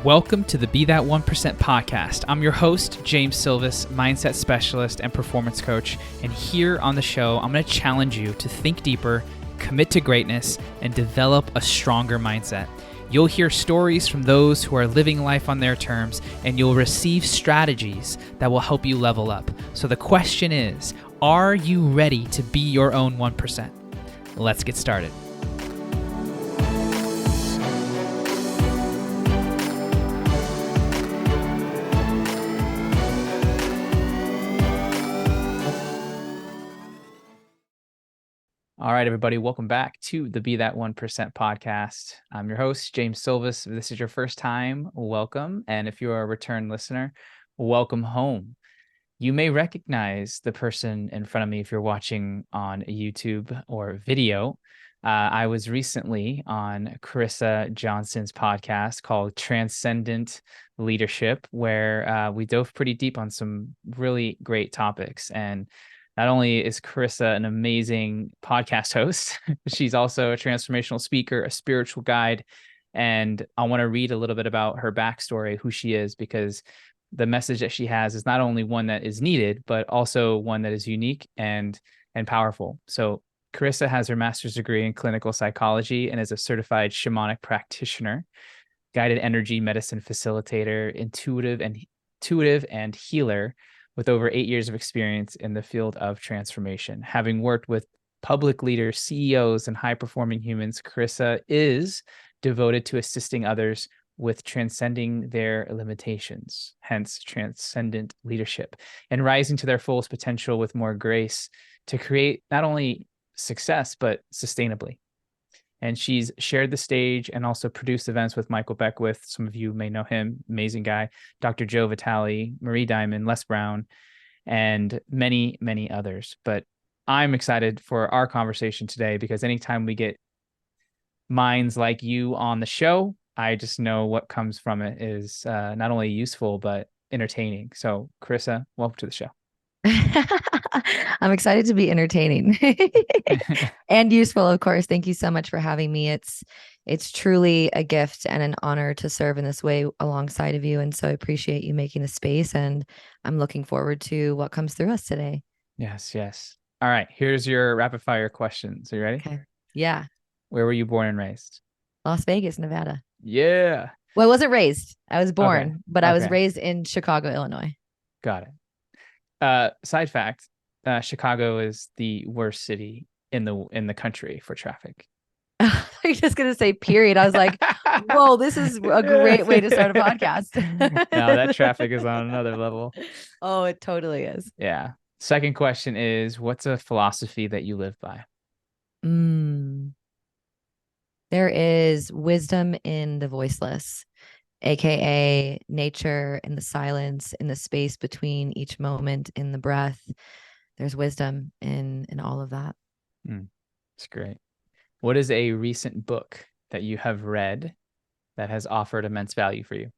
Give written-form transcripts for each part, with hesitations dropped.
Welcome to the Be That 1% podcast. I'm your host, James Silvis, mindset specialist and performance coach. And here on the show, I'm going to challenge you to think deeper, commit to greatness, and develop a stronger mindset. You'll hear stories from those who are living life on their terms, and you'll receive strategies that will help you level up. So the question is, are you ready to be your own 1%? Let's get started. All right, everybody, welcome back to the Be That 1% podcast. I'm your host, James Silvis. If this is your first time, welcome. And if you're a return listener, welcome home. You may recognize the person in front of me if you're watching on YouTube or video. I was recently on Carissa Johnson's podcast called Transcendent Leadership, where we dove pretty deep on some really great topics. And not only is Carissa an amazing podcast host, she's also a transformational speaker, a spiritual guide. And I want to read a little bit about her backstory, who she is, because the message that she has is not only one that is needed, but also one that is unique and powerful. So Carissa has her master's degree in clinical psychology and is a certified shamanic practitioner, guided energy medicine facilitator, intuitive and healer, with over 8 years of experience in the field of transformation. Having worked with public leaders, CEOs, and high-performing humans, Carissa is devoted to assisting others with transcending their limitations, hence transcendent leadership, and rising to their fullest potential with more grace to create not only success, but sustainably. And she's shared the stage and also produced events with Michael Beckwith. Some of you may know him, amazing guy, Dr. Joe Vitale, Marie Diamond, Les Brown, and many, many others. But I'm excited for our conversation today because anytime we get minds like you on the show, I just know what comes from it is not only useful, but entertaining. So Carissa, welcome to the show. I'm excited to be entertaining and useful, of course. Thank you so much for having me. It's truly a gift and an honor to serve in this way alongside of you. And so I appreciate you making the space, and I'm looking forward to what comes through us today. Yes. All right. Here's your rapid fire questions. Are you ready? Okay. Yeah. Where were you born and raised? Las Vegas, Nevada. Yeah. Well, I wasn't raised. I was born, Okay. but I was raised in Chicago, Illinois. Got it. Side fact, Chicago is the worst city in the country for traffic. You're just going to say period. I was like, whoa, this is a great way to start a podcast. No, that traffic is on another level. Oh, it totally is. Yeah. Second question is, what's a philosophy that you live by? There is wisdom in the voiceless, AKA nature, in the silence, in the space between each moment, in the breath. There's wisdom in all of that. That's great. What is a recent book that you have read that has offered immense value for you?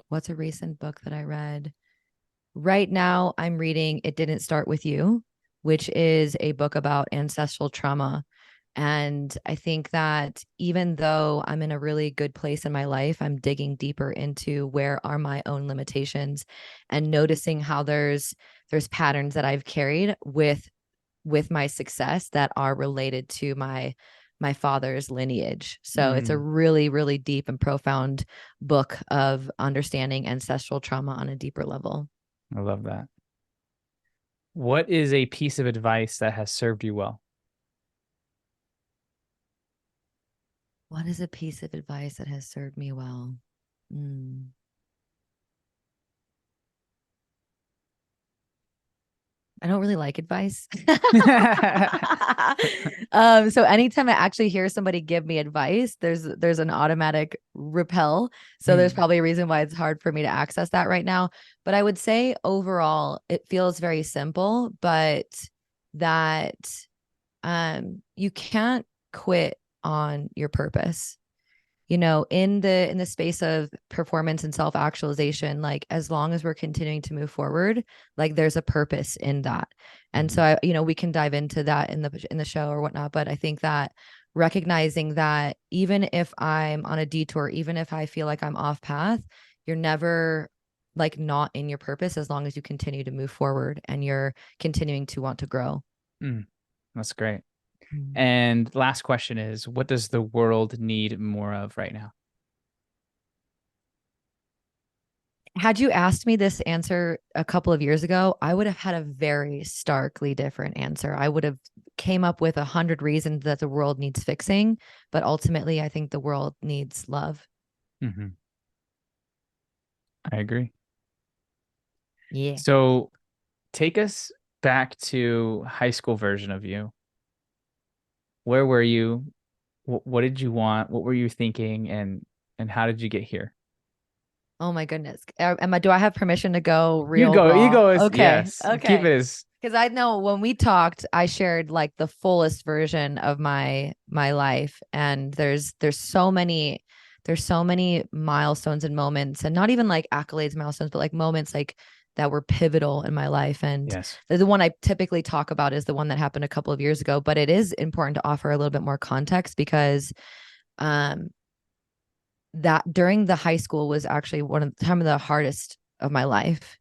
What's a recent book that I read? Right now, I'm reading It Didn't Start With You, which is a book about ancestral trauma. And I think that even though I'm in a really good place in my life, I'm digging deeper into where are my own limitations and noticing how there's patterns that I've carried with my success that are related to my father's lineage. So it's a really, really deep and profound book of understanding ancestral trauma on a deeper level. I love that. What is a piece of advice that has served you well? What is a piece of advice that has served me well? I don't really like advice. So anytime I actually hear somebody give me advice, there's an automatic repel. So there's probably a reason why it's hard for me to access that right now. But I would say overall, it feels very simple, but that you can't quit on your purpose. You know, in the space of performance and self-actualization, like as long as we're continuing to move forward, like there's a purpose in that. And so we can dive into that in the show or whatnot. But I think that recognizing that even if I'm on a detour, even if I feel like I'm off path, you're never like not in your purpose as long as you continue to move forward and you're continuing to want to grow. Mm, that's great. Mm. And last question is, what does the world need more of right now? Had you asked me this answer a couple of years ago, I would have had a very starkly different answer. I would have came up with 100 reasons that the world needs fixing, but ultimately I think the world needs love. Hmm. I agree. Yeah. So take us back to high school version of you. Where were you? What did you want? What were you thinking? And how did you get here? Oh my goodness. Emma, do I have permission to go You real go. You raw? go as Okay. yes. Keep Okay. it as Because I know when we talked, I shared like the fullest version of my life. And there's so many milestones and moments, and not even like accolades, milestones, but like moments like that were pivotal in my life. And yes. the one I typically talk about is the one that happened a couple of years ago, but it is important to offer a little bit more context because um that during the high school was actually one of some of the hardest of my life.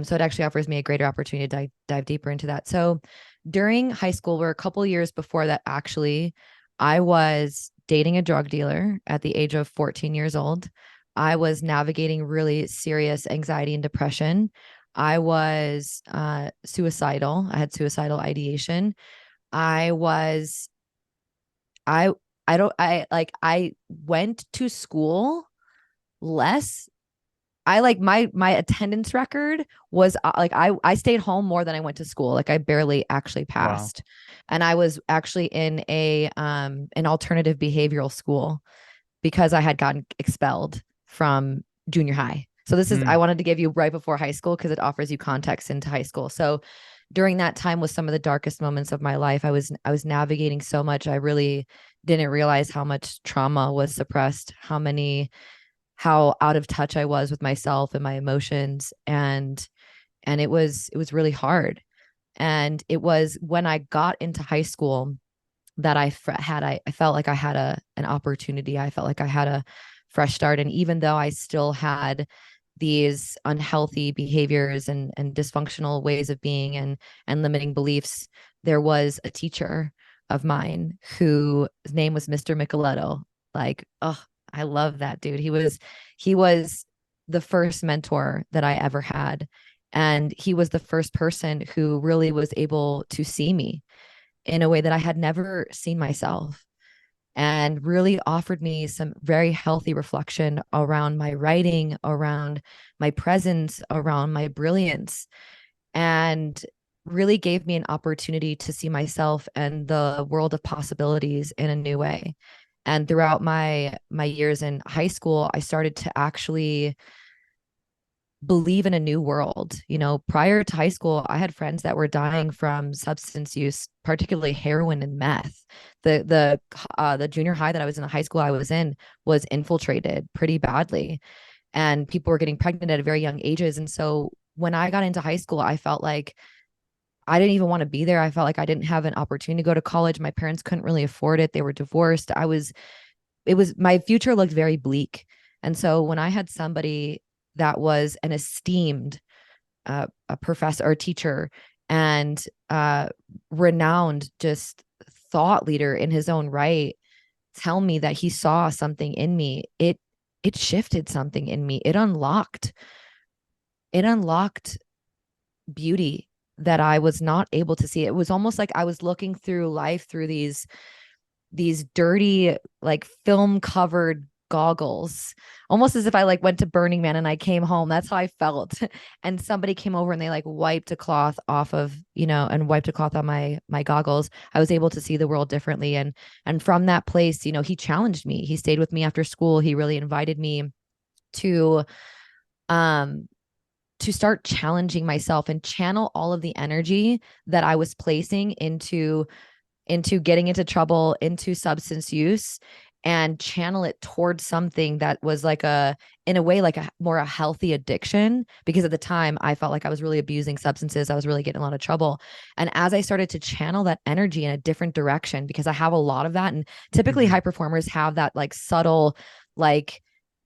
So it actually offers me a greater opportunity to dive deeper into that. So during high school, we're a couple years before that, actually, I was dating a drug dealer at the age of 14 years old. I was navigating really serious anxiety and depression. I was suicidal. I had suicidal ideation. I was, I, I don't, I like, I went to school less. I like my attendance record was like I stayed home more than I went to school. Like I barely actually Wow. passed. And I was actually in a an alternative behavioral school because I had gotten expelled from junior high. So this is I Mm, wanted to give you right before high school because it offers you context into high school. So during that time was some of the darkest moments of my life. I was navigating so much. I really didn't realize how much trauma was suppressed, how out of touch I was with myself and my emotions, and it was really hard. And it was when I got into high school that I felt like I had an opportunity. I felt like I had a fresh start. And even though I still had these unhealthy behaviors and dysfunctional ways of being and limiting beliefs, there was a teacher of mine who his name was Mr. Micheletto. Like, oh, I love that dude. He was the first mentor that I ever had. And he was the first person who really was able to see me in a way that I had never seen myself, and really offered me some very healthy reflection around my writing, around my presence, around my brilliance, and really gave me an opportunity to see myself and the world of possibilities in a new way. And throughout my years in high school, I started to actually believe in a new world. You know, prior to high school, I had friends that were dying from substance use, particularly heroin and meth. The junior high that I was in, the high school I was in, was infiltrated pretty badly, and people were getting pregnant at very young ages. And so when I got into high school, I felt like I didn't even want to be there. I felt like I didn't have an opportunity to go to college. My parents couldn't really afford it. They were divorced. It was my future looked very bleak. And so when I had somebody that was an esteemed a professor or teacher and renowned just thought leader in his own right tell me that he saw something in me, it shifted something in me. It unlocked beauty that I was not able to see. It was almost like I was looking through life through these dirty, like film covered goggles, almost as if I like went to Burning Man and I came home. That's how I felt. And somebody came over and they like wiped a cloth off of, and wiped a cloth on my goggles. I was able to see the world differently. And from that place, he challenged me. He stayed with me after school. He really invited me to um to start challenging myself and channel all of the energy that I was placing into getting into trouble, into substance use, and channel it towards something that was like in a way, like a healthy addiction. Because at the time I felt like I was really abusing substances. I was really getting a lot of trouble. And as I started to channel that energy in a different direction, because I have a lot of that, and typically Mhm. high performers have that like subtle, like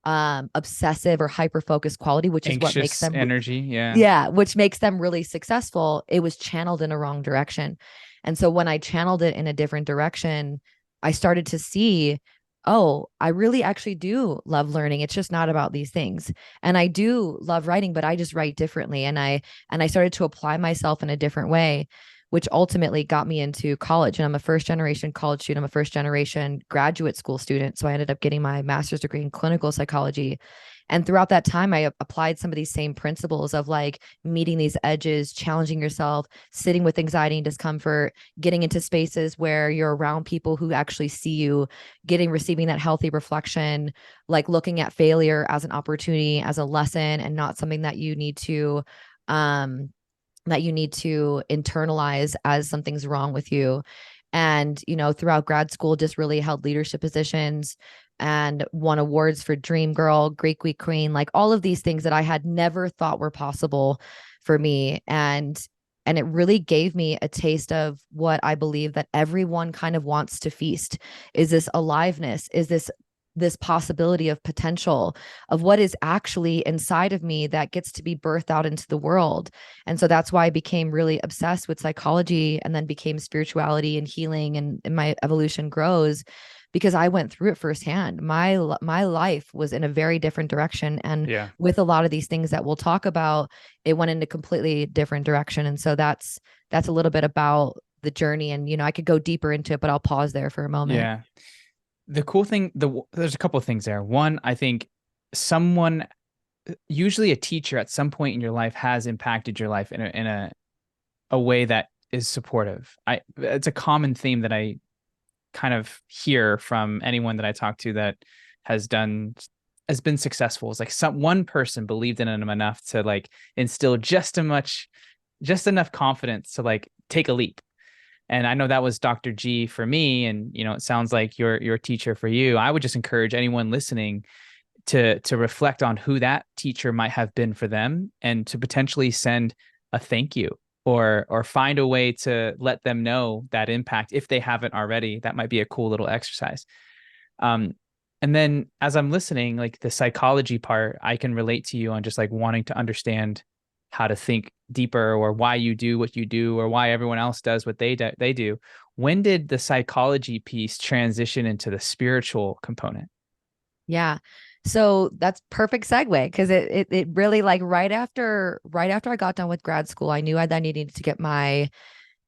obsessive or hyper focused quality, which is what makes Anxious them energy. Yeah. yeah, which makes them really successful. It was channeled in a wrong direction. And so when I channeled it in a different direction, I started to see, oh, I really actually do love learning. It's just not about these things. And I do love writing, but I just write differently. And I started to apply myself in a different way, which ultimately got me into college. And I'm a first generation college student. I'm a first generation graduate school student. So I ended up getting my master's degree in clinical psychology. And throughout that time, I applied some of these same principles of like meeting these edges, challenging yourself, sitting with anxiety and discomfort, getting into spaces where you're around people who actually see you, receiving that healthy reflection, like looking at failure as an opportunity, as a lesson, and not something um, that you need to internalize as something's wrong with you. And, throughout grad school, just really held leadership positions and won awards for Dream Girl, Greek Week Queen, like all of these things that I had never thought were possible for me. And it really gave me a taste of what I believe that everyone kind of wants to feast, is this aliveness, is this possibility of potential of what is actually inside of me that gets to be birthed out into the world. And so that's why I became really obsessed with psychology, and then became spirituality and healing, and my evolution grows because I went through it firsthand. My life was in a very different direction, and Yeah. with a lot of these things that we'll talk about, it went in a completely different direction. And so that's a little bit about the journey. And I could go deeper into it, but I'll pause there for a moment. Yeah. The cool thing, there's a couple of things there. One, I think someone, usually a teacher at some point in your life, has impacted your life in a way that is supportive. It's a common theme that I kind of hear from anyone that I talk to that has done has been successful. It's like one person believed in them enough to like instill just enough confidence to like take a leap. And I know that was Dr. G for me, and it sounds like your teacher for you. I would just encourage anyone listening to reflect on who that teacher might have been for them, and to potentially send a thank you, or find a way to let them know that impact if they haven't already. That might be a cool little exercise. Um, and then as I'm listening, like the psychology part, I can relate to you on just like wanting to understand how to think deeper, or why you do what you do, or why everyone else does what they do. When did the psychology piece transition into the spiritual component? Yeah. So that's perfect segue, because it really, like, right after I got done with grad school, I knew I then needed to get my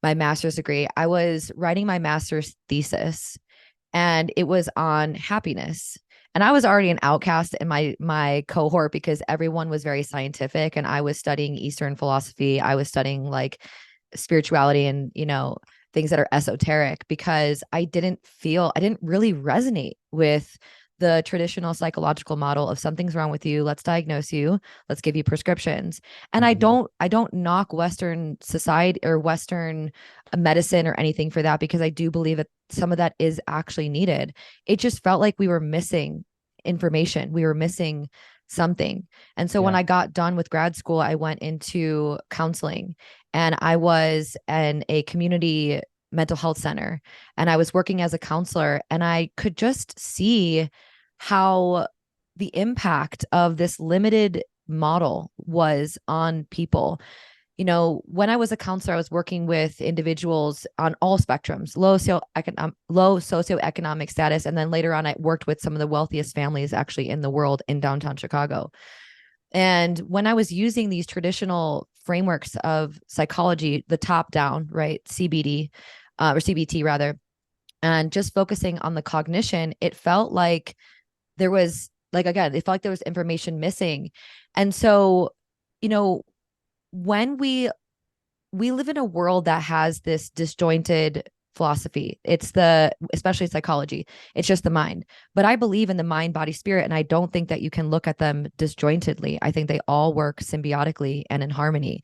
master's degree. I was writing my master's thesis, and it was on happiness. And I was already an outcast in my cohort because everyone was very scientific, and I was studying Eastern philosophy. I was studying like spirituality and, things that are esoteric, because I didn't really resonate with the traditional psychological model of something's wrong with you. Let's diagnose you. Let's give you prescriptions. And I Mhm. don't knock Western society or Western medicine or anything for that, because I do believe that some of that is actually needed. It just felt like we were missing information. We were missing something. And so when Yeah. I got done with grad school, I went into counseling, and I was in a community mental health center, and I was working as a counselor, and I could just see how the impact of this limited model was on people. When I was a counselor, I was working with individuals on all spectrums, low socioeconomic status. And then later on, I worked with some of the wealthiest families actually in the world in downtown Chicago. And when I was using these traditional frameworks of psychology, the top down, right, CBD, or CBT rather, and just focusing on the cognition, it felt like there was, like, again, it felt like there was information missing. And so, you know, when we live in a world that has this disjointed philosophy. Especially psychology, it's just the mind. But I believe in the mind, body, spirit, and I don't think that you can look at them disjointedly. I think they all work symbiotically and in harmony.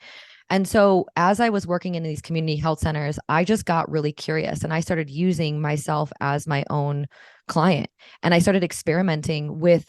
And so as I was working in these community health centers, I just got really curious, and I started using myself as my own client. And I started experimenting with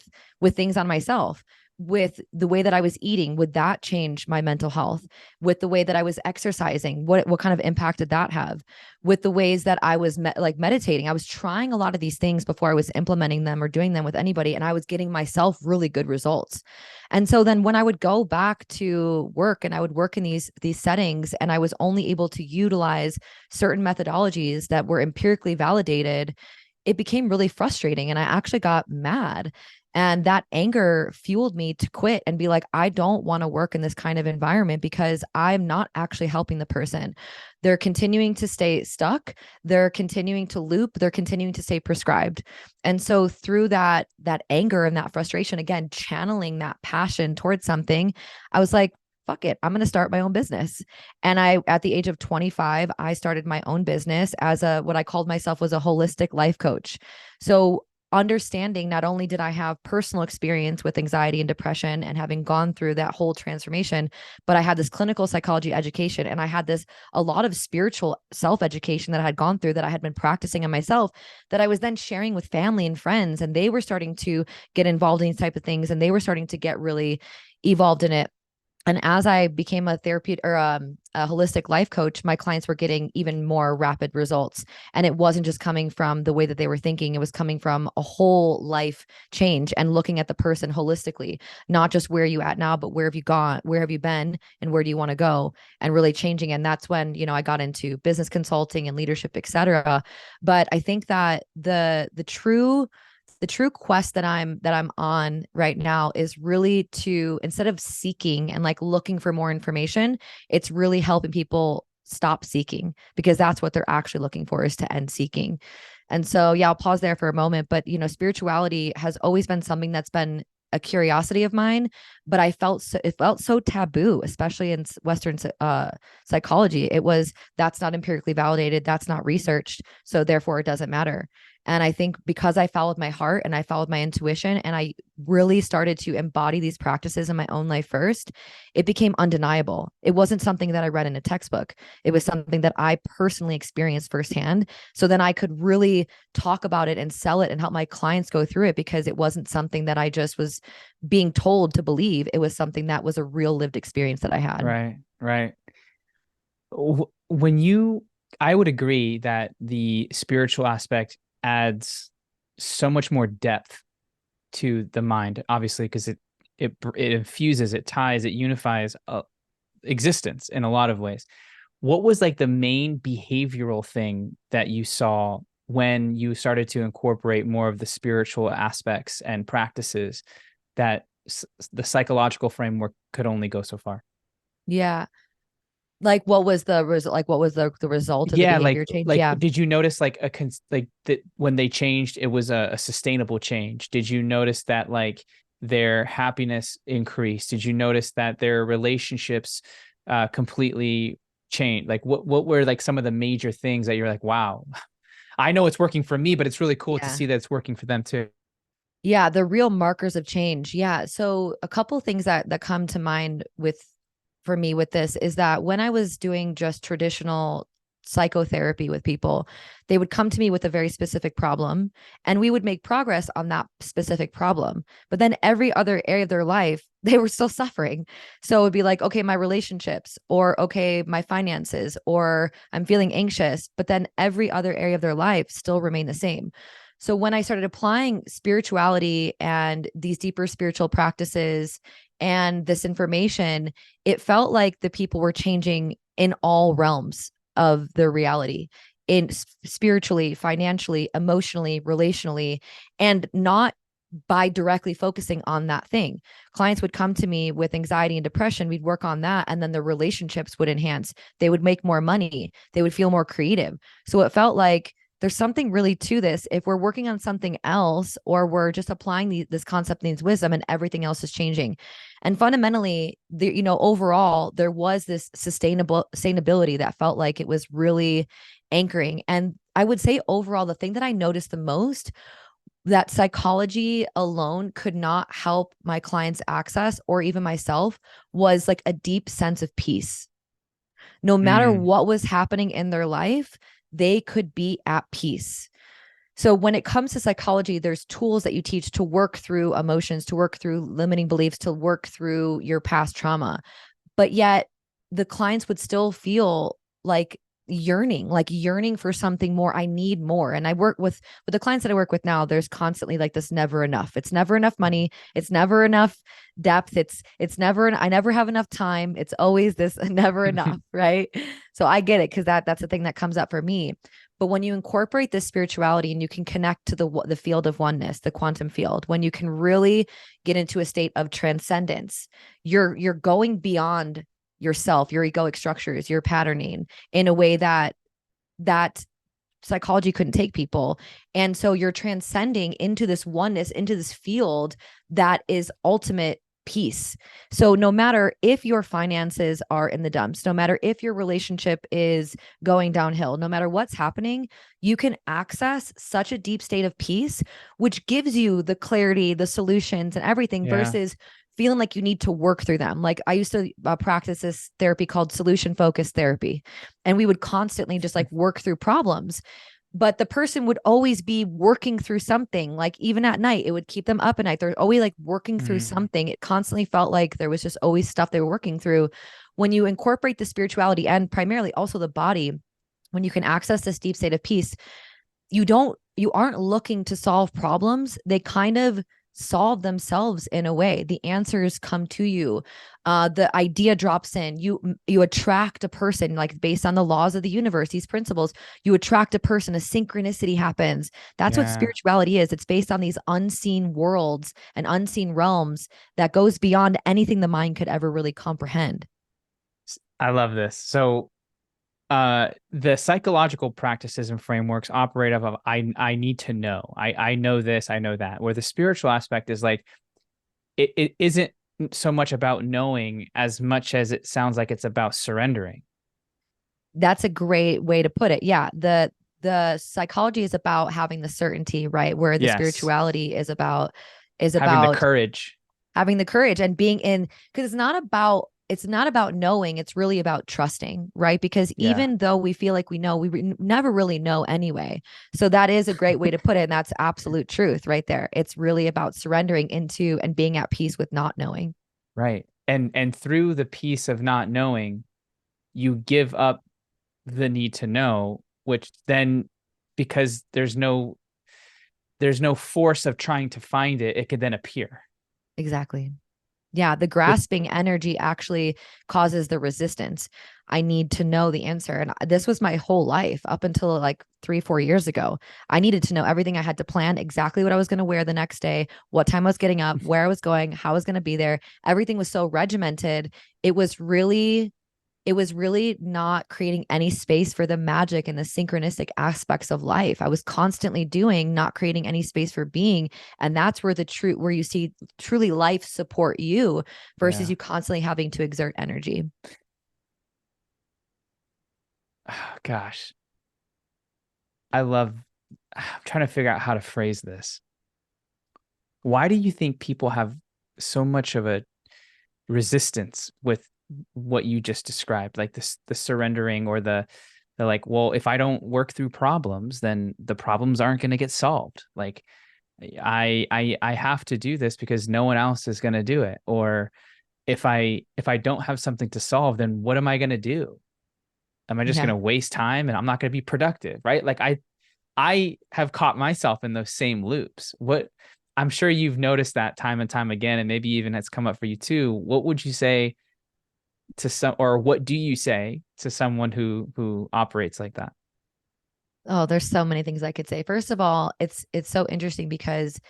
things on myself, with the way that I was eating. Would that change my mental health? With the way that I was exercising, what kind of impact did that have? With the ways that I was meditating, I was trying a lot of these things before I was implementing them or doing them with anybody, and I was getting myself really good results. And so then when I would go back to work and I would work in these settings, and I was only able to utilize certain methodologies that were empirically validated, it became really frustrating, and I actually got mad. And that anger fueled me to quit and be like, I don't want to work in this kind of environment because I'm not actually helping the person. They're continuing to stay stuck. They're continuing to loop. They're continuing to stay prescribed. And so through that anger and that frustration, again, channeling that passion towards something, I was like, fuck it, I'm going to start my own business. And at the age of 25, I started my own business as what I called myself was a holistic life coach. So understanding, not only did I have personal experience with anxiety and depression and having gone through that whole transformation, but I had this clinical psychology education, and I had a lot of spiritual self-education that I had gone through, that I had been practicing on myself, that I was then sharing with family and friends, and they were starting to get involved in these type of things, and they were starting to get really evolved in it. And as I became a therapeutic or a holistic life coach, my clients were getting even more rapid results. And it wasn't just coming from the way that they were thinking. It was coming from a whole life change and looking at the person holistically, not just where are you at now, but where have you gone, where have you been, and where do you want to go, and really changing. And that's when, I got into business consulting and leadership, et cetera. But I think that the true quest that I'm on right now is really to, instead of seeking and like looking for more information, it's really helping people stop seeking, because that's what they're actually looking for, is to end seeking. And so, yeah, I'll pause there for a moment. But, spirituality has always been something that's been a curiosity of mine, but it felt so taboo, especially in Western psychology. That's not empirically validated, that's not researched, so therefore it doesn't matter. And I think because I followed my heart and I followed my intuition and I really started to embody these practices in my own life first, it became undeniable. It wasn't something that I read in a textbook. It was something that I personally experienced firsthand. So then I could really talk about it and sell it and help my clients go through it, because it wasn't something that I just was being told to believe. It was something that was a real lived experience that I had. Right, right. I would agree that the spiritual aspect adds so much more depth to the mind, obviously, because it infuses, it ties, it unifies existence in a lot of ways. What was like the main behavioral thing that you saw when you started to incorporate more of the spiritual aspects and practices, that the psychological framework could only go so far? Yeah. Like what was the result? Like what was the result of the Yeah, behavior change? like Yeah. did you notice like like that when they changed, it was a sustainable change? Did you notice that like their happiness increased? Did you notice that their relationships completely changed? Like what were like some of the major things that you're like, wow, I know it's working for me, but it's really cool to Yeah. see that it's working for them too. Yeah, the real markers of change. Yeah. So a couple things that come to mind for me with this is that when I was doing just traditional psychotherapy with people, they would come to me with a very specific problem, and we would make progress on that specific problem. But then every other area of their life, they were still suffering. So it would be like, okay, my relationships, or okay, my finances, or I'm feeling anxious, but then every other area of their life still remained the same. So when I started applying spirituality and these deeper spiritual practices and this information, it felt like the people were changing in all realms of their reality, in spiritually, financially, emotionally, relationally, and not by directly focusing on that thing. Clients would come to me with anxiety and depression. We'd work on that, and then their relationships would enhance. They would make more money. They would feel more creative. So it felt like there's something really to this. If we're working on something else, or we're just applying this concept needs wisdom, and everything else is changing. And fundamentally, overall, there was this sustainability that felt like it was really anchoring. And I would say overall, the thing that I noticed the most, that psychology alone could not help my clients access, or even myself, was like a deep sense of peace. No matter Mm, what was happening in their life, they could be at peace. So when it comes to psychology, there's tools that you teach to work through emotions, to work through limiting beliefs, to work through your past trauma. But yet the clients would still feel like yearning for something more. I need more. And I work with the clients that I work with now, there's constantly like this never enough. It's never enough money. It's never enough depth. It's never, I never have enough time. It's always this never enough. Right. So I get it. Cause that's the thing that comes up for me. But when you incorporate this spirituality and you can connect to the field of oneness, the quantum field, when you can really get into a state of transcendence, you're going beyond yourself, your egoic structures, your patterning in a way that psychology couldn't take people. And so you're transcending into this oneness, into this field that is ultimate peace. So no matter if your finances are in the dumps, no matter if your relationship is going downhill, no matter what's happening, you can access such a deep state of peace, which gives you the clarity, the solutions and everything versus feeling like you need to work through them. Like I used to practice this therapy called solution focused therapy. And we would constantly just like work through problems. But the person would always be working through something, like even at night, it would keep them up at night. They're always like working through something. It constantly felt like there was just always stuff they were working through. When you incorporate the spirituality and primarily also the body, when you can access this deep state of peace, you aren't looking to solve problems. They kind of solve themselves in a way. The answers come to you. The idea drops in. You attract a person, like based on the laws of the universe, these principles. You attract a person. A synchronicity happens. That's what spirituality is. It's based on these unseen worlds and unseen realms that goes beyond anything the mind could ever really comprehend. I love this. So the psychological practices and frameworks operate off of I need to know. I know this, I know that. Where the spiritual aspect is like it isn't so much about knowing as much as it sounds like it's about surrendering. That's a great way to put it. Yeah, the psychology is about having the certainty, right? Where the spirituality is about having the courage. Having the courage and being in, because it's not about knowing, it's really about trusting, right? Because even though we feel like we know, never really know anyway. So that is a great way to put it. And that's absolute truth right there. It's really about surrendering into and being at peace with not knowing. Right. And through the peace of not knowing, you give up the need to know, which then, because there's no force of trying to find it, it could then appear. Exactly. Yeah, the grasping energy actually causes the resistance. I need to know the answer. And this was my whole life up until like 3-4 years ago. I needed to know everything. I had to plan exactly what I was going to wear the next day, what time I was getting up, where I was going, how I was going to be there. Everything was so regimented. It was really not creating any space for the magic and the synchronistic aspects of life. I was constantly doing, not creating any space for being. And that's where where you see truly life support you versus you constantly having to exert energy. Oh, gosh. I'm trying to figure out how to phrase this. Why do you think people have so much of a resistance with what you just described, like this, the surrendering or the like, well, if I don't work through problems, then the problems aren't going to get solved. Like I have to do this because no one else is going to do it. Or if I don't have something to solve, then what am I going to do? Am I just going to waste time and I'm not going to be productive? Right. Like I have caught myself in those same loops. I'm sure you've noticed that time and time again, and maybe even it's come up for you too. What would you say or what do you say to someone who operates like that? Oh, there's so many things I could say. First of all, it's so interesting because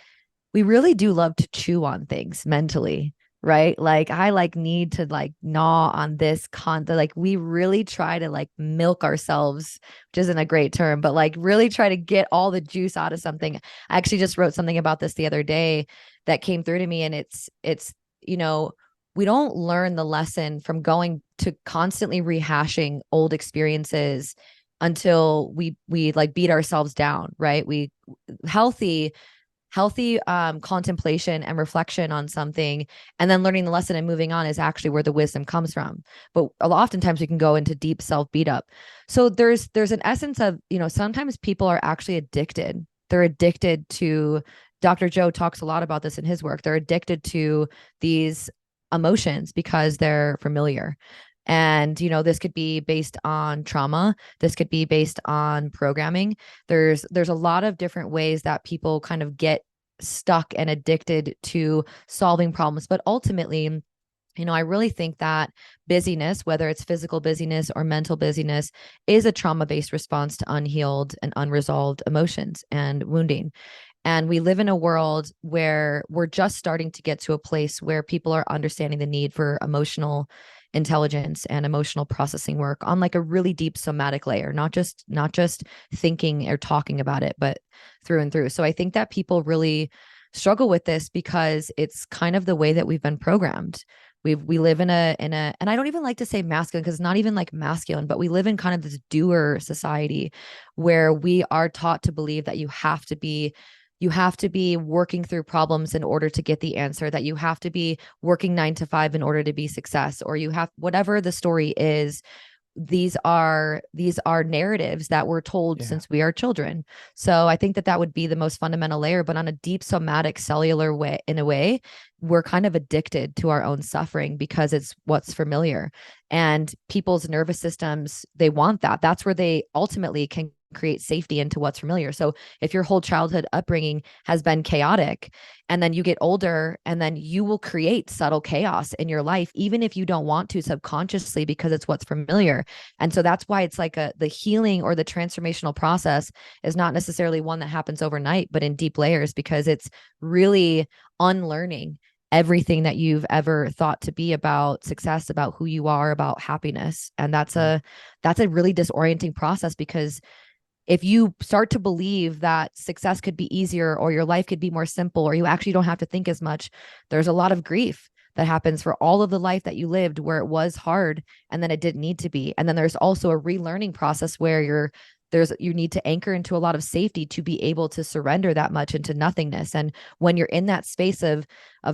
we really do love to chew on things mentally, right? Like I need to gnaw on this like we really try to milk ourselves, which isn't a great term, but really try to get all the juice out of something. I actually just wrote something about this the other day that came through to me, and it's we don't learn the lesson from going to constantly rehashing old experiences until we beat ourselves down, right? Healthy contemplation and reflection on something and then learning the lesson and moving on is actually where the wisdom comes from. But oftentimes we can go into deep self beat up. So there's an essence of, sometimes people are actually addicted They're addicted to, Dr. Joe talks a lot about this in his work. They're addicted to these emotions because they're familiar. And, this could be based on trauma. This could be based on programming. There's a lot of different ways that people kind of get stuck and addicted to solving problems. But ultimately, I really think that busyness, whether it's physical busyness or mental busyness, is a trauma based response to unhealed and unresolved emotions and wounding. And we live in a world where we're just starting to get to a place where people are understanding the need for emotional intelligence and emotional processing work on like a really deep somatic layer, not just thinking or talking about it, but through and through. So I think that people really struggle with this because it's kind of the way that we've been programmed. We live in a and I don't even like to say masculine because it's not even like masculine, but we live in kind of this doer society where we are taught to believe that you have to be working through problems in order to get the answer, that you have to be working 9 to 5 in order to be success, or you have whatever the story is. These are narratives that we're told since we are children. So I think that that would be the most fundamental layer, but on a deep somatic cellular way, in a way, we're kind of addicted to our own suffering because it's what's familiar. And people's nervous systems, they want that. That's where they ultimately can create safety into what's familiar. So if your whole childhood upbringing has been chaotic, and then you get older, and then you will create subtle chaos in your life, even if you don't want to subconsciously, because it's what's familiar. And so that's why it's like the healing or the transformational process is not necessarily one that happens overnight, but in deep layers, because it's really unlearning everything that you've ever thought to be about success, about who you are, about happiness. And that's a really disorienting process, because if you start to believe that success could be easier or your life could be more simple or you actually don't have to think as much, there's a lot of grief that happens for all of the life that you lived where it was hard and then it didn't need to be. And then there's also a relearning process where you need to anchor into a lot of safety to be able to surrender that much into nothingness. And when you're in that space of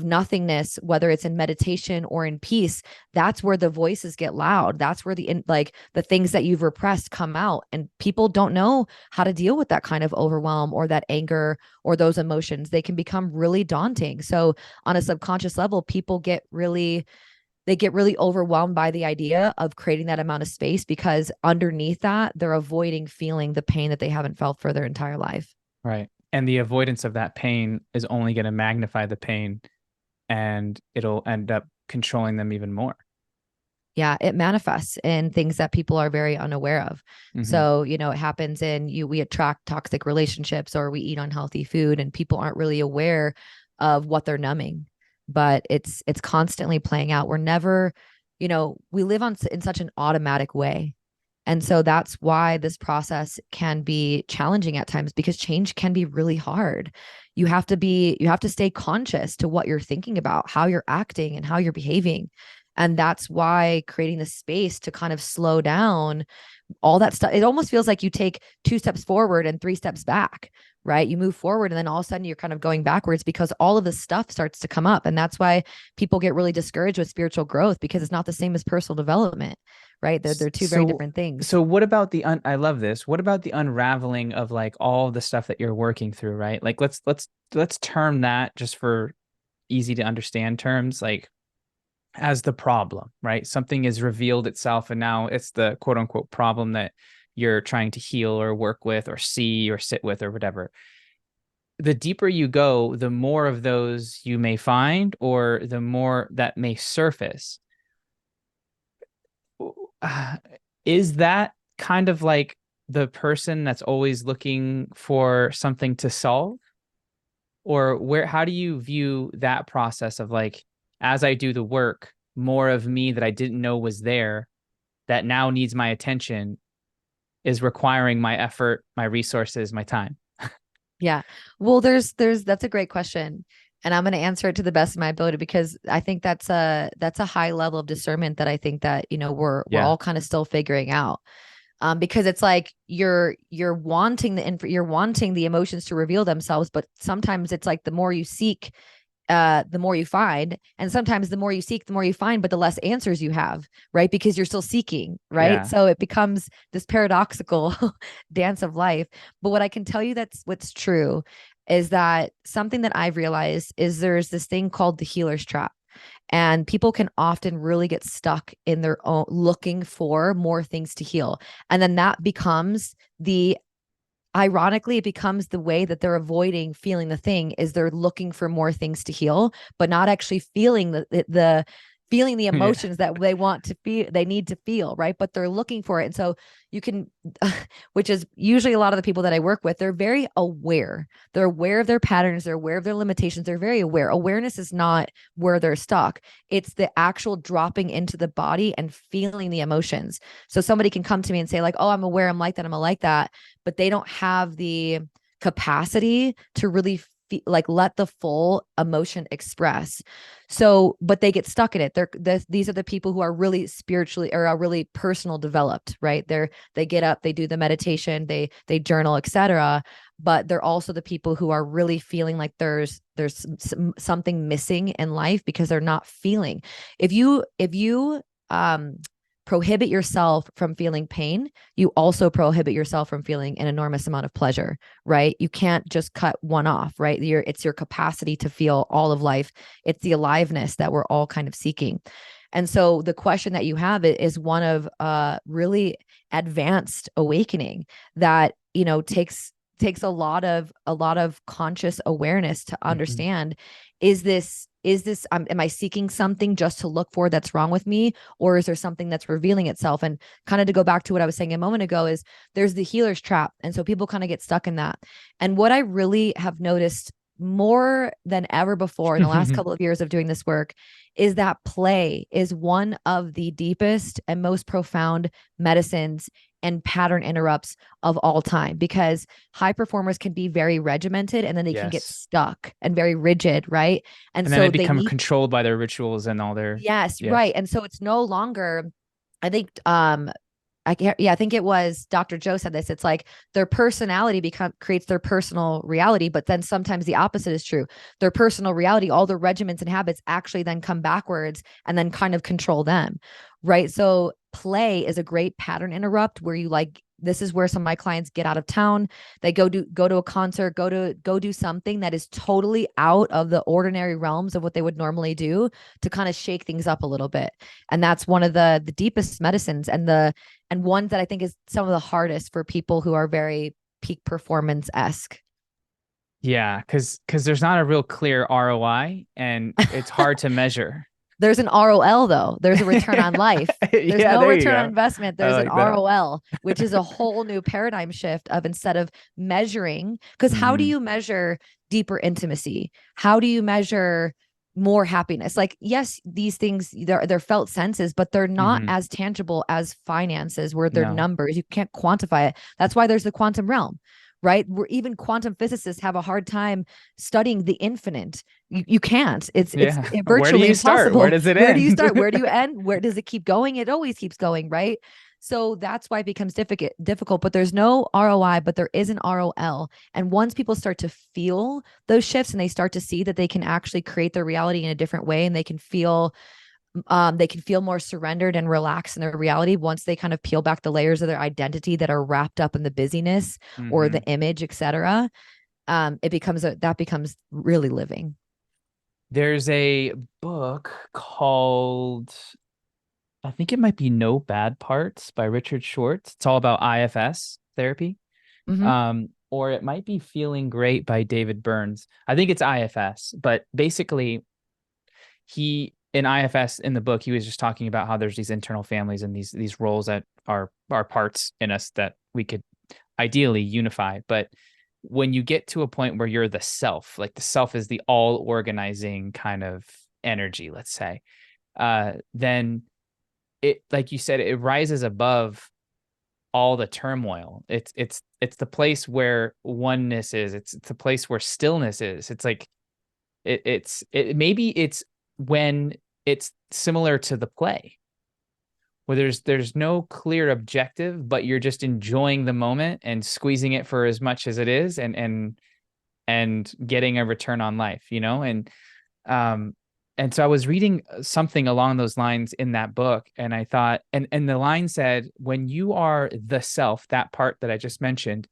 nothingness, whether it's in meditation or in peace, that's where the voices get loud. That's where the things that you've repressed come out, and people don't know how to deal with that kind of overwhelm or that anger or those emotions. They can become really daunting. So on a subconscious level, people get really overwhelmed by the idea of creating that amount of space, because underneath that, they're avoiding feeling the pain that they haven't felt for their entire life. Right. And the avoidance of that pain is only going to magnify the pain, and it'll end up controlling them even more. Yeah, it manifests in things that people are very unaware of. Mm-hmm. So, it happens we attract toxic relationships, or we eat unhealthy food, and people aren't really aware of what they're numbing. But it's constantly playing out. We're never, we live in such an automatic way. And so that's why this process can be challenging at times, because change can be really hard. You have to stay conscious to what you're thinking about, how you're acting and how you're behaving. And that's why creating the space to kind of slow down all that stuff, it almost feels like you take 2 steps forward and 3 steps back, right? You move forward and then all of a sudden you're kind of going backwards, because all of this stuff starts to come up. And that's why people get really discouraged with spiritual growth, because it's not the same as personal development, right? They're two very different things. So what about I love this. What about the unraveling of like all the stuff that you're working through, right? Like let's term that, just for easy to understand terms, like as the problem, right? Something has revealed itself, and now it's the quote unquote problem that you're trying to heal or work with or see or sit with or whatever. The deeper you go, the more of those you may find, or the more that may surface. Is that kind of like the person that's always looking for something to solve? Or how do you view that process of like, as I do the work, more of me that I didn't know was there, that now needs my attention, is requiring my effort, my resources, my time? Yeah. Well, that's a great question. And I'm going to answer it to the best of my ability, because I think that's a high level of discernment that I think that, we're all kind of still figuring out. Because it's like you're wanting the emotions to reveal themselves, but sometimes it's like the more you seek the more you find. And sometimes the more you seek, the more you find, but the less answers you have, right? Because you're still seeking, right? Yeah. So it becomes this paradoxical dance of life. But what I can tell you that's what's true is that something that I've realized is there's this thing called the healer's trap. And people can often really get stuck in their own looking for more things to heal. And then that becomes the ironically, it becomes the way that they're avoiding feeling the thing is they're looking for more things to heal, but not actually feeling the feeling the Yeah. emotions that they want to feel, they need to feel, right? But they're looking for it. And so you can, which is usually a lot of the people that I work with, they're very aware. They're aware of their patterns. They're aware of their limitations. They're very aware. Awareness is not where they're stuck. It's the actual dropping into the body and feeling the emotions. So somebody can come to me and say like, oh, I'm aware. I'm like that. I'm like that. But they don't have the capacity to really like let the full emotion express. So, but they get stuck in it. These are the people who are really spiritually or are really personal developed, right? They get up, they do the meditation, they journal, etc. But they're also the people who are really feeling like there's something missing in life because they're not feeling. If you prohibit yourself from feeling pain, you also prohibit yourself from feeling an enormous amount of pleasure, right? You can't just cut one off, right? It's your capacity to feel all of life. It's the aliveness that we're all kind of seeking. And so the question that you have is one of really advanced awakening that, takes a lot of conscious awareness to understand, am I seeking something just to look for that's wrong with me, or is there something that's revealing itself? And kind of to go back to what I was saying a moment ago is there's the healer's trap. And so people kind of get stuck in that. And what I really have noticed more than ever before in the last couple of years of doing this work is that play is one of the deepest and most profound medicines and pattern interrupts of all time, because high performers can be very regimented and then they can get stuck and very rigid, right? And then so they become controlled by their rituals and all their yes, right. And so it's no longer, I think I think it was Dr. Joe said this. It's like their personality creates their personal reality, but then sometimes the opposite is true. Their personal reality, all their regiments and habits actually then come backwards and then kind of control them, right? So play is a great pattern interrupt where you like, this is where some of my clients get out of town. They go to a concert, go do something that is totally out of the ordinary realms of what they would normally do to kind of shake things up a little bit. And that's one of the deepest medicines and one that I think is some of the hardest for people who are very peak performance-esque. Yeah, because there's not a real clear ROI and it's hard to measure. There's an ROL though. There's a return on life. There's no return on investment. There's an ROL, which is a whole new paradigm shift of instead of measuring, because how do you measure deeper intimacy? How do you measure more happiness? Like, yes, these things, they're felt senses, but they're not as tangible as finances where they're numbers. You can't quantify it. That's why there's the quantum realm, right? Where even quantum physicists have a hard time studying the infinite. You can't. It's virtually Where do you impossible. Start? Where does it end? Where do you start? Where do you end? Where does it keep going? It always keeps going, right? So that's why it becomes difficult, but there's no ROI, but there is an ROL. And once people start to feel those shifts and they start to see that they can actually create their reality in a different way, and they can feel more surrendered and relaxed in their reality once they kind of peel back the layers of their identity that are wrapped up in the busyness or the image, etc. That becomes really living. There's a book called, I think it might be No Bad Parts by Richard Schwartz. It's all about IFS therapy. Or it might be Feeling Great by David Burns. I think it's IFS, but basically in IFS in the book, he was just talking about how there's these internal families and these roles that are parts in us that we could ideally unify. But when you get to a point where you're the self, like the self is the all organizing kind of energy, let's say, then it, like you said, it rises above all the turmoil. It's the place where oneness is. It's the place where stillness is. It's like maybe it's when it's similar to the play, where there's no clear objective, but you're just enjoying the moment and squeezing it for as much as it is, and getting a return on life, and And so I was reading something along those lines in that book, and I thought, and the line said, when you are the self, that part that I just mentioned,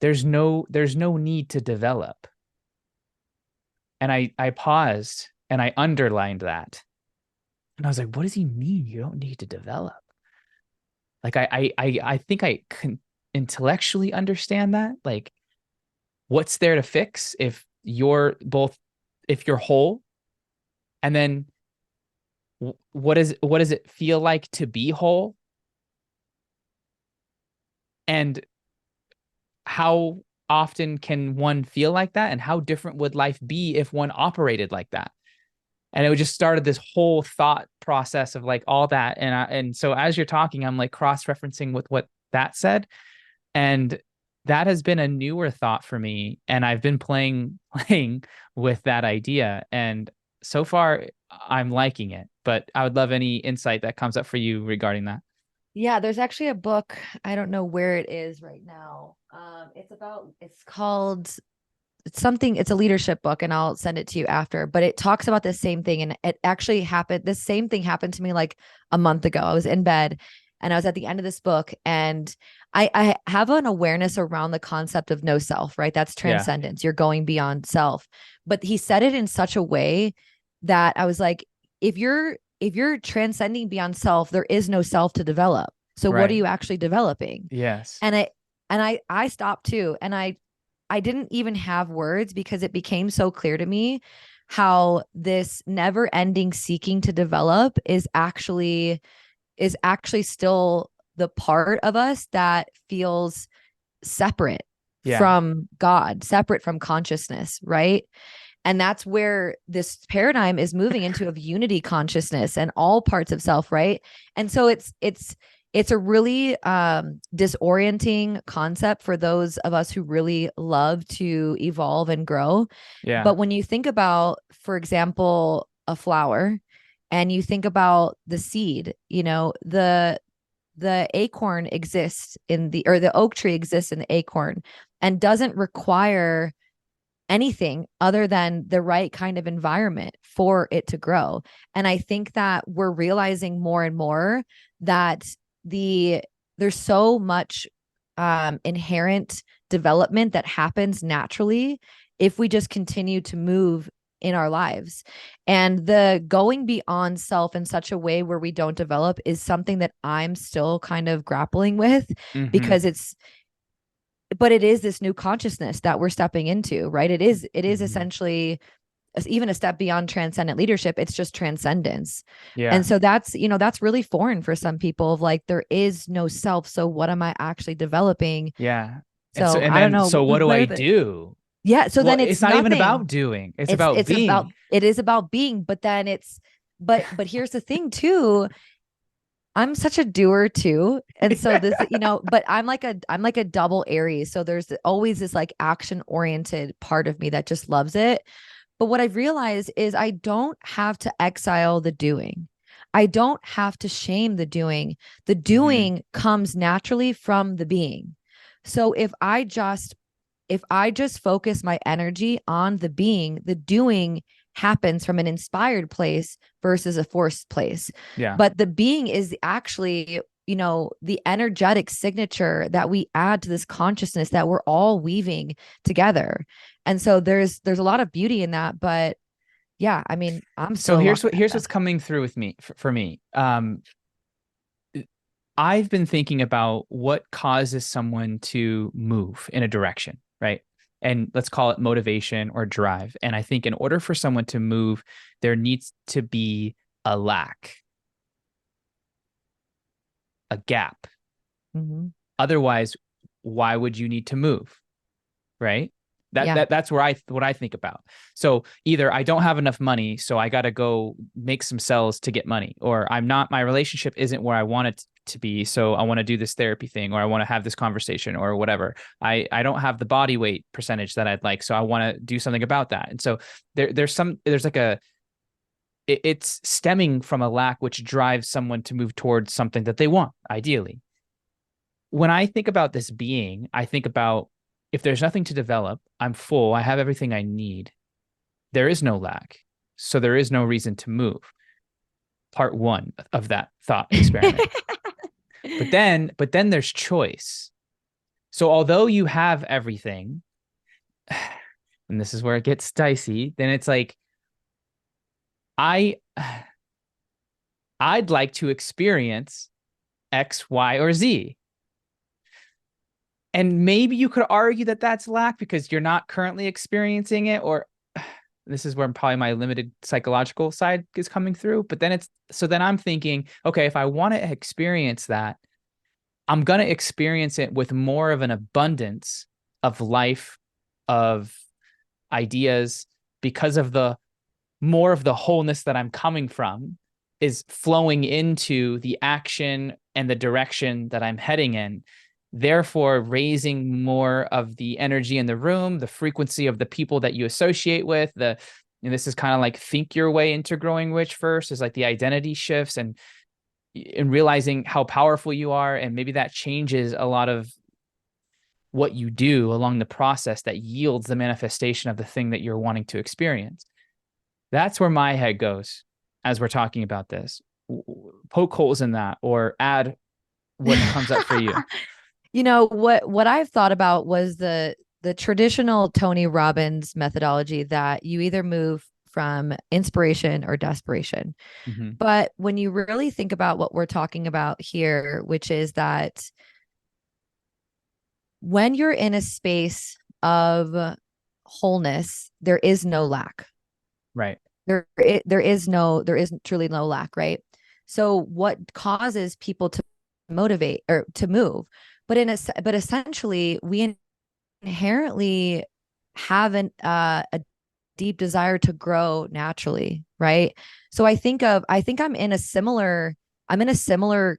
there's no need to develop. And I paused and I underlined that. And I was like, what does he mean? You don't need to develop. Like I think I can intellectually understand that. Like, what's there to fix if you're whole? And then what does it feel like to be whole? And how often can one feel like that? And how different would life be if one operated like that? And it just started this whole thought process of like all that. And so as you're talking, I'm like cross-referencing with what that said. And that has been a newer thought for me. And I've been playing with that idea. And so far I'm liking it, but I would love any insight that comes up for you regarding that. Yeah, there's actually a book. I don't know where it is right now. It's called something, it's a leadership book, and I'll send it to you after, but it talks about the same thing. And it actually happened. The same thing happened to me like a month ago. I was in bed and I was at the end of this book, and I have an awareness around the concept of no self, right? That's Yeah. transcendence. You're going beyond self. But he said it in such a way that I was like, if you're transcending beyond self, there is no self to develop. So what are Right. you actually developing? Yes. And I stopped too. And I didn't even have words because it became so clear to me how this never ending seeking to develop is actually still the part of us that feels separate Yeah. from God, separate from consciousness, right? And that's where this paradigm is moving into of unity consciousness and all parts of self, right? And so it's a really disorienting concept for those of us who really love to evolve and grow. Yeah. But when you think about, for example, a flower, and you think about the seed, the acorn exists or the oak tree exists in the acorn and doesn't require anything other than the right kind of environment for it to grow. And I think that we're realizing more and more that there's so much inherent development that happens naturally if we just continue to move in our lives. And the going beyond self in such a way where we don't develop is something that I'm still kind of grappling with, Mm-hmm. because but it is this new consciousness that we're stepping into, right? It is Mm-hmm. essentially even a step beyond transcendent leadership. It's just transcendence. Yeah. And so that's really foreign for some people, of like, there is no self. So what am I actually developing? Yeah. And so, So and I don't then, know. so what do What I are the, do? yeah. So Well, then it's it's not even about nothing. doing, it's It's, about it's about, being. it is about being, but then but here's the thing too. I'm such a doer too. And so this, but I'm like a double Aries. So there's always this like action oriented part of me that just loves it. But what I've realized is I don't have to exile the doing. I don't have to shame the doing. The Mm-hmm. doing comes naturally from the being. So if I just focus my energy on the being, the doing happens from an inspired place versus a forced place. Yeah. But the being is actually, the energetic signature that we add to this consciousness that we're all weaving together. And so there's a lot of beauty in that. But yeah, I mean, I'm So still here's locked what back here's up. what's coming through with me for me. I've been thinking about what causes someone to move in a direction, right? And let's call it motivation or drive. And I think in order for someone to move, there needs to be a lack, a gap. Mhm. Otherwise, why would you need to move? Right? That Yeah. that that's where what I think about. So either I don't have enough money, so I got to go make some cells to get money, or my relationship isn't where I want it to be, so I want to do this therapy thing, or I want to have this conversation, or whatever. I don't have the body weight percentage that I'd like, so I want to do something about that. And so there's like it's stemming from a lack which drives someone to move towards something that they want, ideally. When I think about this being, I think about, if there's nothing to develop, I'm full, I have everything I need. There is no lack. so there is no reason to move. Part one of that thought experiment. But then there's choice. So although you have everything, and this is where it gets dicey, then it's like, I'd like to experience X, Y, or Z. And maybe you could argue that that's lack because you're not currently experiencing it, or this is where probably my limited psychological side is coming through. But then then I'm thinking, okay, if I want to experience that, I'm going to experience it with more of an abundance of life, of ideas, because of the more of the wholeness that I'm coming from is flowing into the action and the direction that I'm heading in. Therefore, raising more of the energy in the room, the frequency of the people that you associate with, and this is kind of like think your way into growing rich first, is like the identity shifts and realizing how powerful you are. And maybe that changes a lot of what you do along the process that yields the manifestation of the thing that you're wanting to experience. That's where my head goes as we're talking about this. Poke holes in that or add what comes up for you. You know, what I've thought about was the traditional Tony Robbins methodology that you either move from inspiration or desperation. Mm-hmm. But when you really think about what we're talking about here, which is that when you're in a space of wholeness, there is no lack. Right. There is truly no lack, right? So what causes people to motivate or to move? But essentially, we inherently have a deep desire to grow naturally, right? So I think I'm in a similar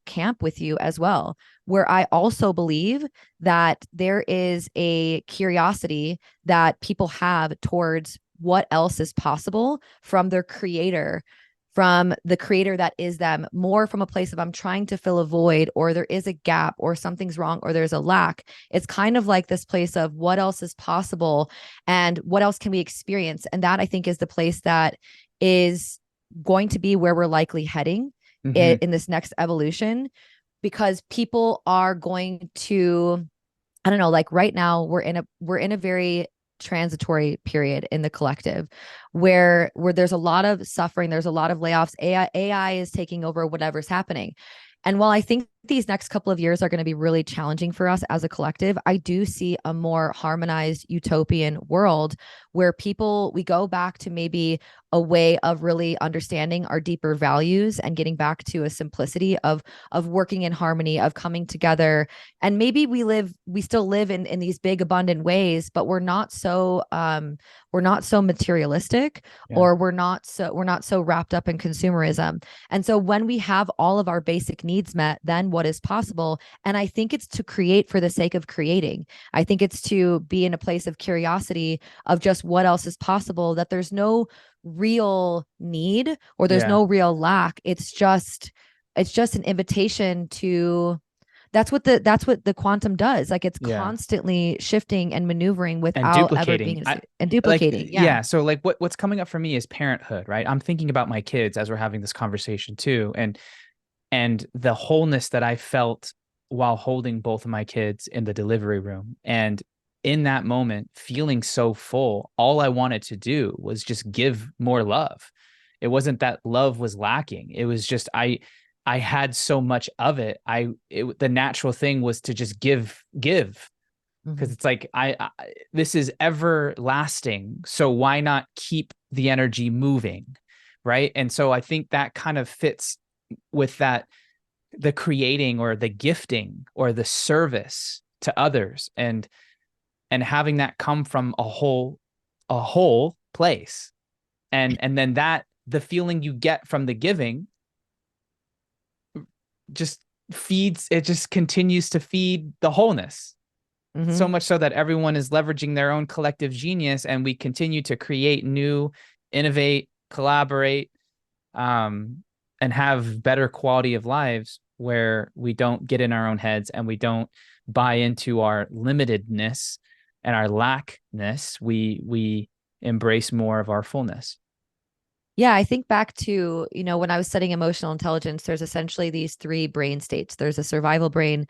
camp with you as well, where I also believe that there is a curiosity that people have towards what else is possible from their creator, from the creator that is them, more from a place of I'm trying to fill a void, or there is a gap, or something's wrong, or there's a lack. It's kind of like this place of what else is possible and what else can we experience. And that I think is the place that is going to be where we're likely heading in this next evolution, because people are going to, I don't know, like right now we're in a very transitory period in the collective where there's a lot of suffering, there's a lot of layoffs, AI is taking over whatever's happening. And while I think these next couple of years are going to be really challenging for us as a collective, I do see a more harmonized utopian world where we go back to maybe a way of really understanding our deeper values and getting back to a simplicity of working in harmony, of coming together. And maybe we still live in these big abundant ways, but we're not so materialistic, or we're not so wrapped up in consumerism. And so when we have all of our basic needs met, then what is possible? And I think it's to create for the sake of creating. I think it's to be in a place of curiosity of just what else is possible, that there's no real need or there's no real lack. It's just an invitation to, that's what the quantum does. Like it's constantly shifting and maneuvering without ever being and duplicating. Like, so like what's coming up for me is parenthood, right? I'm thinking about my kids as we're having this conversation too. And the wholeness that I felt while holding both of my kids in the delivery room. And in that moment, feeling so full, all I wanted to do was just give more love. It wasn't that love was lacking. It was just, I had so much of it. The natural thing was to just give, because it's like, this is everlasting. So why not keep the energy moving? Right. And so I think that kind of fits with that, the creating or the gifting or the service to others, and having that come from a whole place. And then that the feeling you get from the giving just continues to feed the wholeness. So much so that everyone is leveraging their own collective genius, and we continue to create new, innovate, collaborate, and have better quality of lives where we don't get in our own heads and we don't buy into our limitedness and our lackness. We embrace more of our fullness. Yeah, I think back to, when I was studying emotional intelligence, there's essentially these three brain states. There's a survival brain,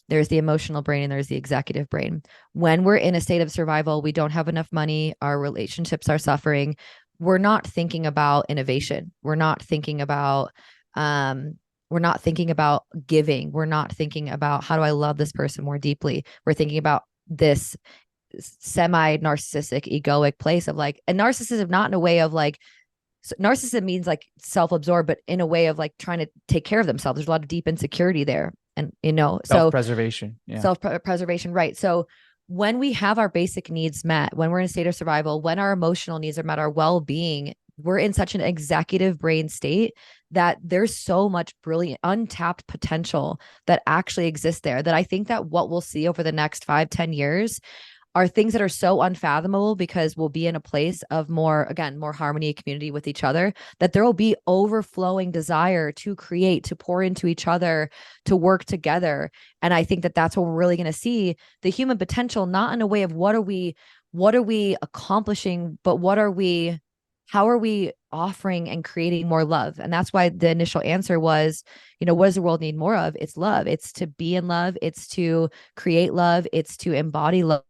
there's the emotional brain, and there's the executive brain. When we're in a state of survival, we don't have enough money, our relationships are suffering. We're not thinking about innovation. Um, we're not thinking about giving. We're not thinking about how do I love this person more deeply. We're thinking about this semi-narcissistic egoic place of like, and narcissism not in a way of like, so narcissism means like self-absorbed, but in a way of like trying to take care of themselves. There's a lot of deep insecurity there. And, so Self-preservation. Yeah. self-preservation, right? So when we have our basic needs met, when we're in a state of survival, when our emotional needs are met, our well-being, we're in such an executive brain state that there's so much brilliant untapped potential that actually exists there, that I think that what we'll see over the next 5-10 years are things that are so unfathomable, because we'll be in a place of more, again, more harmony and community with each other, that there will be overflowing desire to create, to pour into each other, to work together. And I think that that's what we're really going to see the human potential, not in a way of what are we accomplishing, but how are we offering and creating more love? And that's why the initial answer was, what does the world need more of? It's love. It's to be in love. It's to create love. It's to embody love.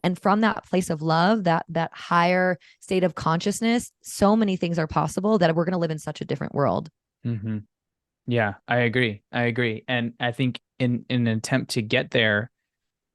And from that place of love, that higher state of consciousness, so many things are possible that we're going to live in such a different world. Mm-hmm. Yeah, I agree. And I think in an attempt to get there,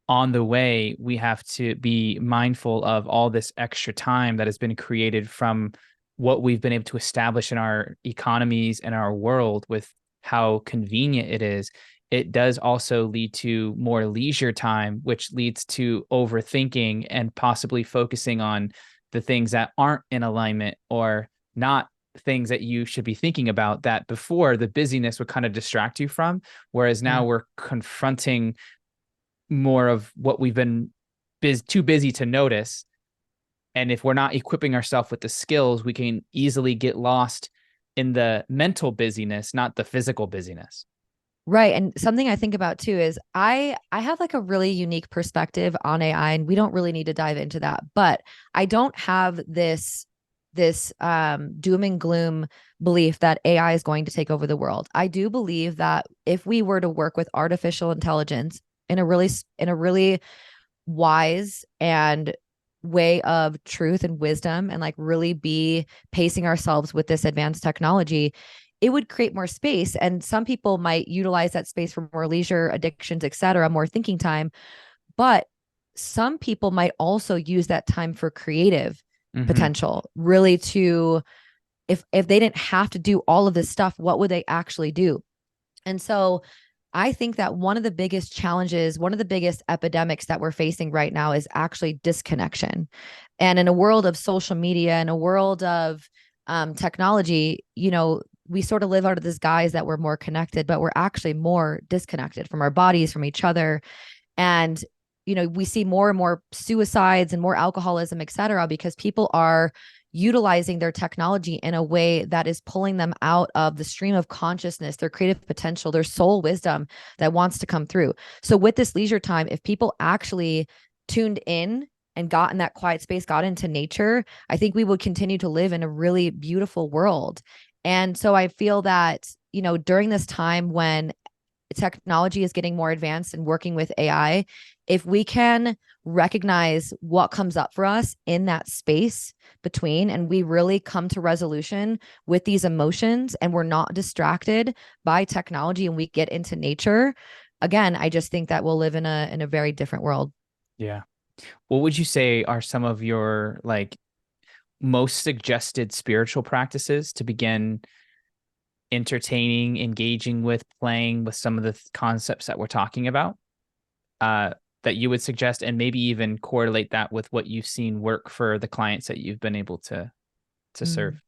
on the way, we have to be mindful of all this extra time that has been created from what we've been able to establish in our economies and our world with how convenient it is. It does also lead to more leisure time, which leads to overthinking and possibly focusing on the things that aren't in alignment or not things that you should be thinking about, that before the busyness would kind of distract you from. Whereas now Yeah. we're confronting more of what we've been too busy to notice. And if we're not equipping ourselves with the skills, we can easily get lost in the mental busyness, not the physical busyness. Right. And something I think about too is I have like a really unique perspective on AI, and we don't really need to dive into that, but I don't have this doom and gloom belief that AI is going to take over the world. I do believe that if we were to work with artificial intelligence in a really wise and way of truth and wisdom, and like really be pacing ourselves with this advanced technology, it would create more space. And some people might utilize that space for more leisure, addictions, etc., more thinking time. But some people might also use that time for creative Mm-hmm. potential, really, to if they didn't have to do all of this stuff, what would they actually do? And so I think that one of the biggest challenges, one of the biggest epidemics that we're facing right now is actually disconnection. And in a world of social media, in a world of technology, we sort of live out of this guise that we're more connected, but we're actually more disconnected from our bodies, from each other. And we see more and more suicides and more alcoholism, et cetera, because people are utilizing their technology in a way that is pulling them out of the stream of consciousness, their creative potential, their soul wisdom that wants to come through. So with this leisure time, if people actually tuned in and got in that quiet space, got into nature, I think we would continue to live in a really beautiful world. And so I feel that, during this time when technology is getting more advanced and working with AI, if we can recognize what comes up for us in that space between, and we really come to resolution with these emotions, and we're not distracted by technology, and we get into nature, again, I just think that we'll live in a very different world. Yeah. What would you say are some of your like most suggested spiritual practices to begin entertaining, engaging with, playing with some of the concepts that we're talking about, that you would suggest, and maybe even correlate that with what you've seen work for the clients that you've been able to Mm. serve?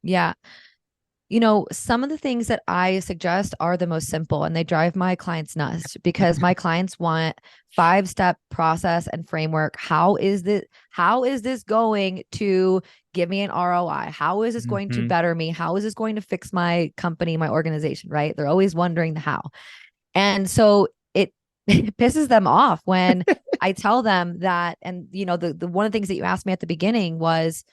Yeah. Some of the things that I suggest are the most simple, and they drive my clients nuts because my clients want 5-step process and framework. How is this going to give me an ROI? How is this going to Mm-hmm. better me? How is this going to fix my company, my organization, right? They're always wondering the how. And so it, it pisses them off when I tell them that. And the one of the things that you asked me at the beginning was,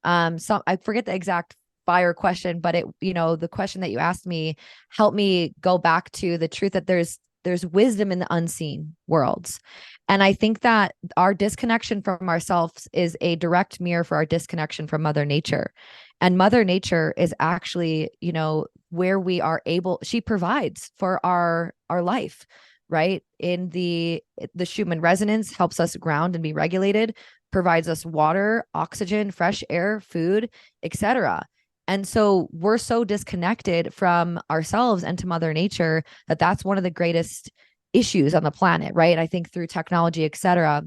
I forget the exact fire question, but the question that you asked me helped me go back to the truth that there's wisdom in the unseen worlds. And I think that our disconnection from ourselves is a direct mirror for our disconnection from Mother Nature. And Mother Nature is actually, where we are able, she provides for our life, right? In the Schumann resonance helps us ground and be regulated, provides us water, oxygen, fresh air, food, etc. And so we're so disconnected from ourselves and to Mother Nature that's one of the greatest issues on the planet, right? I think through technology, etc.,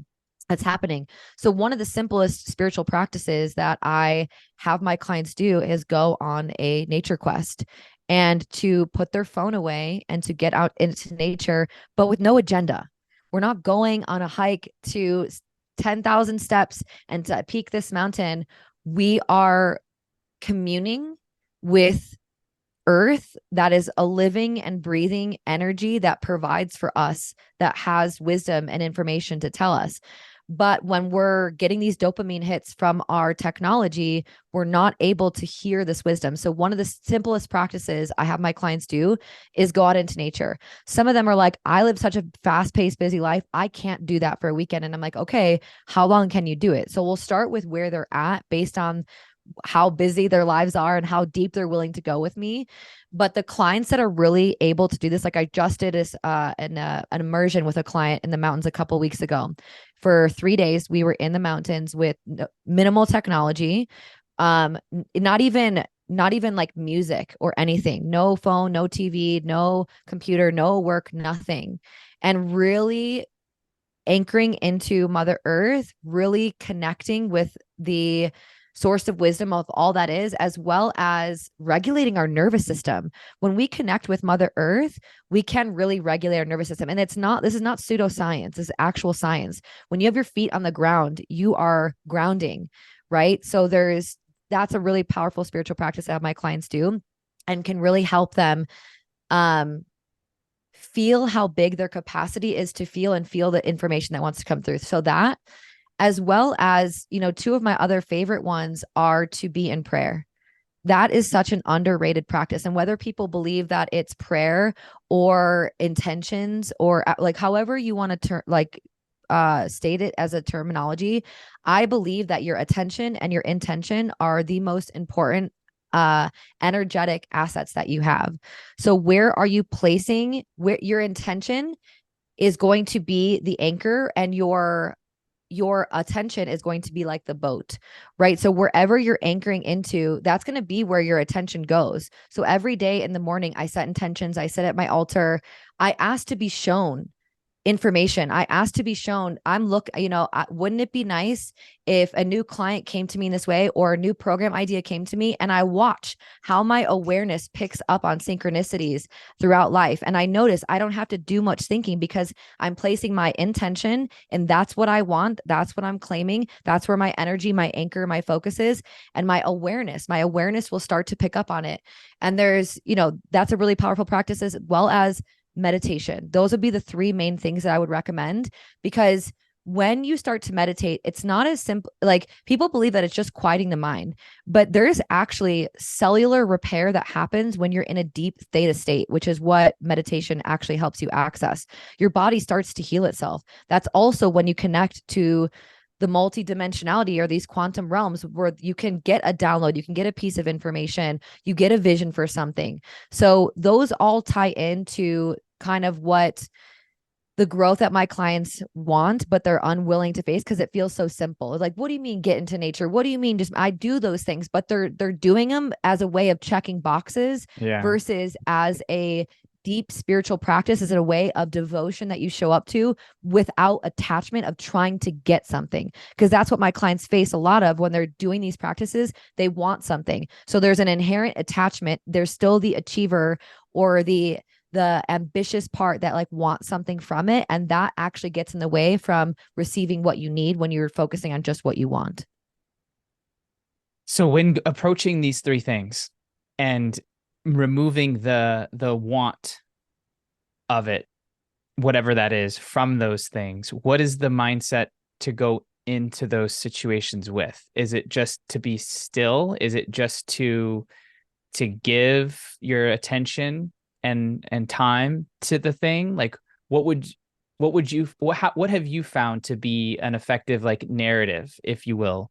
that's happening. So one of the simplest spiritual practices that I have my clients do is go on a nature quest and to put their phone away and to get out into nature, but with no agenda. We're not going on a hike to 10,000 steps and to peak this mountain. We are communing with earth that is a living and breathing energy that provides for us, that has wisdom and information to tell us. But when we're getting these dopamine hits from our technology, we're not able to hear this wisdom. So one of the simplest practices I have my clients do is go out into nature. Some of them are like, I live such a fast-paced, busy life, I can't do that for a weekend. And I'm like, okay, how long can you do it? So we'll start with where they're at based on how busy their lives are and how deep they're willing to go with me. But the clients that are really able to do this, like I just did an immersion with a client in the mountains a couple weeks ago. For 3 days, we were in the mountains with minimal technology, not even like music or anything, no phone, no TV, no computer, no work, nothing. And really anchoring into Mother Earth, really connecting with the source of wisdom of all that is, as well as regulating our nervous system. When we connect with Mother Earth, we can really regulate our nervous system. And this is not pseudoscience, this is actual science. When you have your feet on the ground, you are grounding, right? So that's a really powerful spiritual practice that my clients do and can really help them feel how big their capacity is to feel the information that wants to come through. So that, as well as, two of my other favorite ones are to be in prayer. That is such an underrated practice. And whether people believe that it's prayer or intentions or like however you want to state it as a terminology, I believe that your attention and your intention are the most important energetic assets that you have. So where are you placing where your intention is going to be the anchor, and your attention is going to be like the boat, right? So wherever you're anchoring into, that's going to be where your attention goes. So every day in the morning, I set intentions. I sit at my altar. I ask to be shown information. I asked to be shown. Wouldn't it be nice if a new client came to me in this way, or a new program idea came to me, and I watch how my awareness picks up on synchronicities throughout life. And I notice I don't have to do much thinking because I'm placing my intention, and that's what I want. That's what I'm claiming. That's where my energy, my anchor, my focus is, and my awareness will start to pick up on it. And that's a really powerful practice, as well as meditation. Those would be the three main things that I would recommend, because when you start to meditate, it's not as simple. Like, people believe that it's just quieting the mind, but there's actually cellular repair that happens when you're in a deep theta state, which is what meditation actually helps you access. Your body starts to heal itself. That's also when you connect to the multidimensionality, or these quantum realms, where you can get a download, you can get a piece of information, you get a vision for something. So those all tie into kind of what the growth that my clients want, but they're unwilling to face because it feels so simple. It's like, what do you mean get into nature? What do you mean I do those things? But they're doing them as a way of checking boxes, versus as a deep spiritual practice, is a way of devotion that you show up to without attachment of trying to get something. Because that's what my clients face a lot of when they're doing these practices. They want something. So there's an inherent attachment. There's still the achiever, or the ambitious part that like wants something from it. And that actually gets in the way from receiving what you need when you're focusing on just what you want. So when approaching these three things and removing the want of it, whatever that is, from those things, what is the mindset to go into those situations with? Is it just to be still? Is it just to give your attention and time to the thing? Like, what would what have you found to be an effective like narrative, if you will,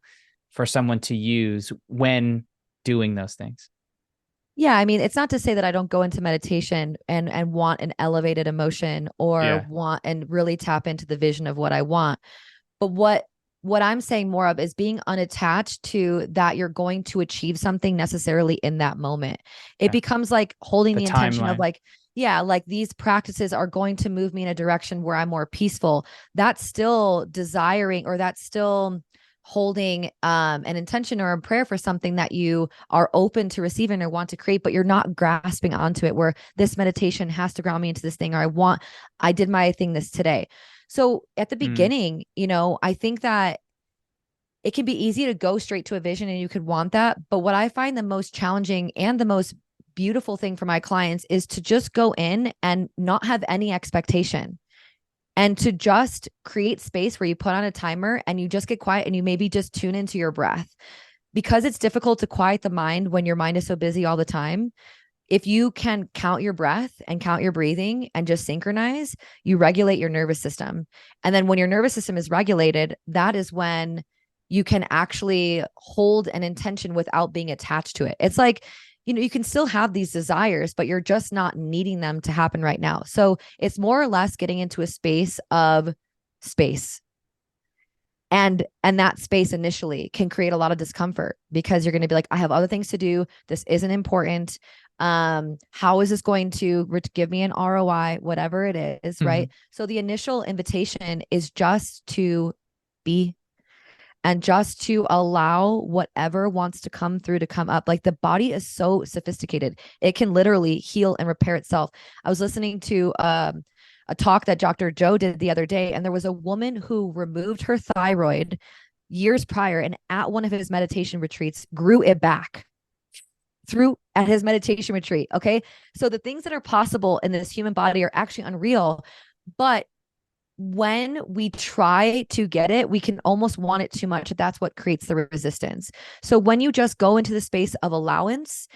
for someone to use when doing those things? Yeah, I mean, it's not to say that I don't go into meditation and want an elevated emotion or Yeah. want and really tap into the vision of what I want. But what I'm saying more of is being unattached to that you're going to achieve something necessarily in that moment. It Yeah. becomes like holding The the intention of timeline. like, yeah, like these practices are going to move me in a direction where I'm more peaceful. That's still desiring, or that's still holding an intention or a prayer for something that you are open to receiving or want to create, but you're not grasping onto it where this meditation has to ground me into this thing, or I did my thing this today. So at the Mm. beginning, I think that it can be easy to go straight to a vision and you could want that. But what I find the most challenging and the most beautiful thing for my clients is to just go in and not have any expectation, and to just create space where you put on a timer and you just get quiet and you maybe just tune into your breath, because it's difficult to quiet the mind when your mind is so busy all the time. If you can count your breath and count your breathing and just synchronize, you regulate your nervous system. And then when your nervous system is regulated, that is when you can actually hold an intention without being attached to it. It's like, you can still have these desires, but you're just not needing them to happen right now. So it's more or less getting into a space of space. And that space initially can create a lot of discomfort because you're going to be like, I have other things to do. This isn't important. How is this going to give me an ROI, whatever it is, Mhm. right? So the initial invitation is just to be, and just to allow whatever wants to come through to come up. Like, the body is so sophisticated. It can literally heal and repair itself. I was listening to a talk that Dr. Joe did the other day, and there was a woman who removed her thyroid years prior, and at one of his meditation retreats grew it back through at his meditation retreat. Okay. So the things that are possible in this human body are actually unreal. But when we try to get it, we can almost want it too much. That's what creates the resistance. So when you just go into the space of allowance,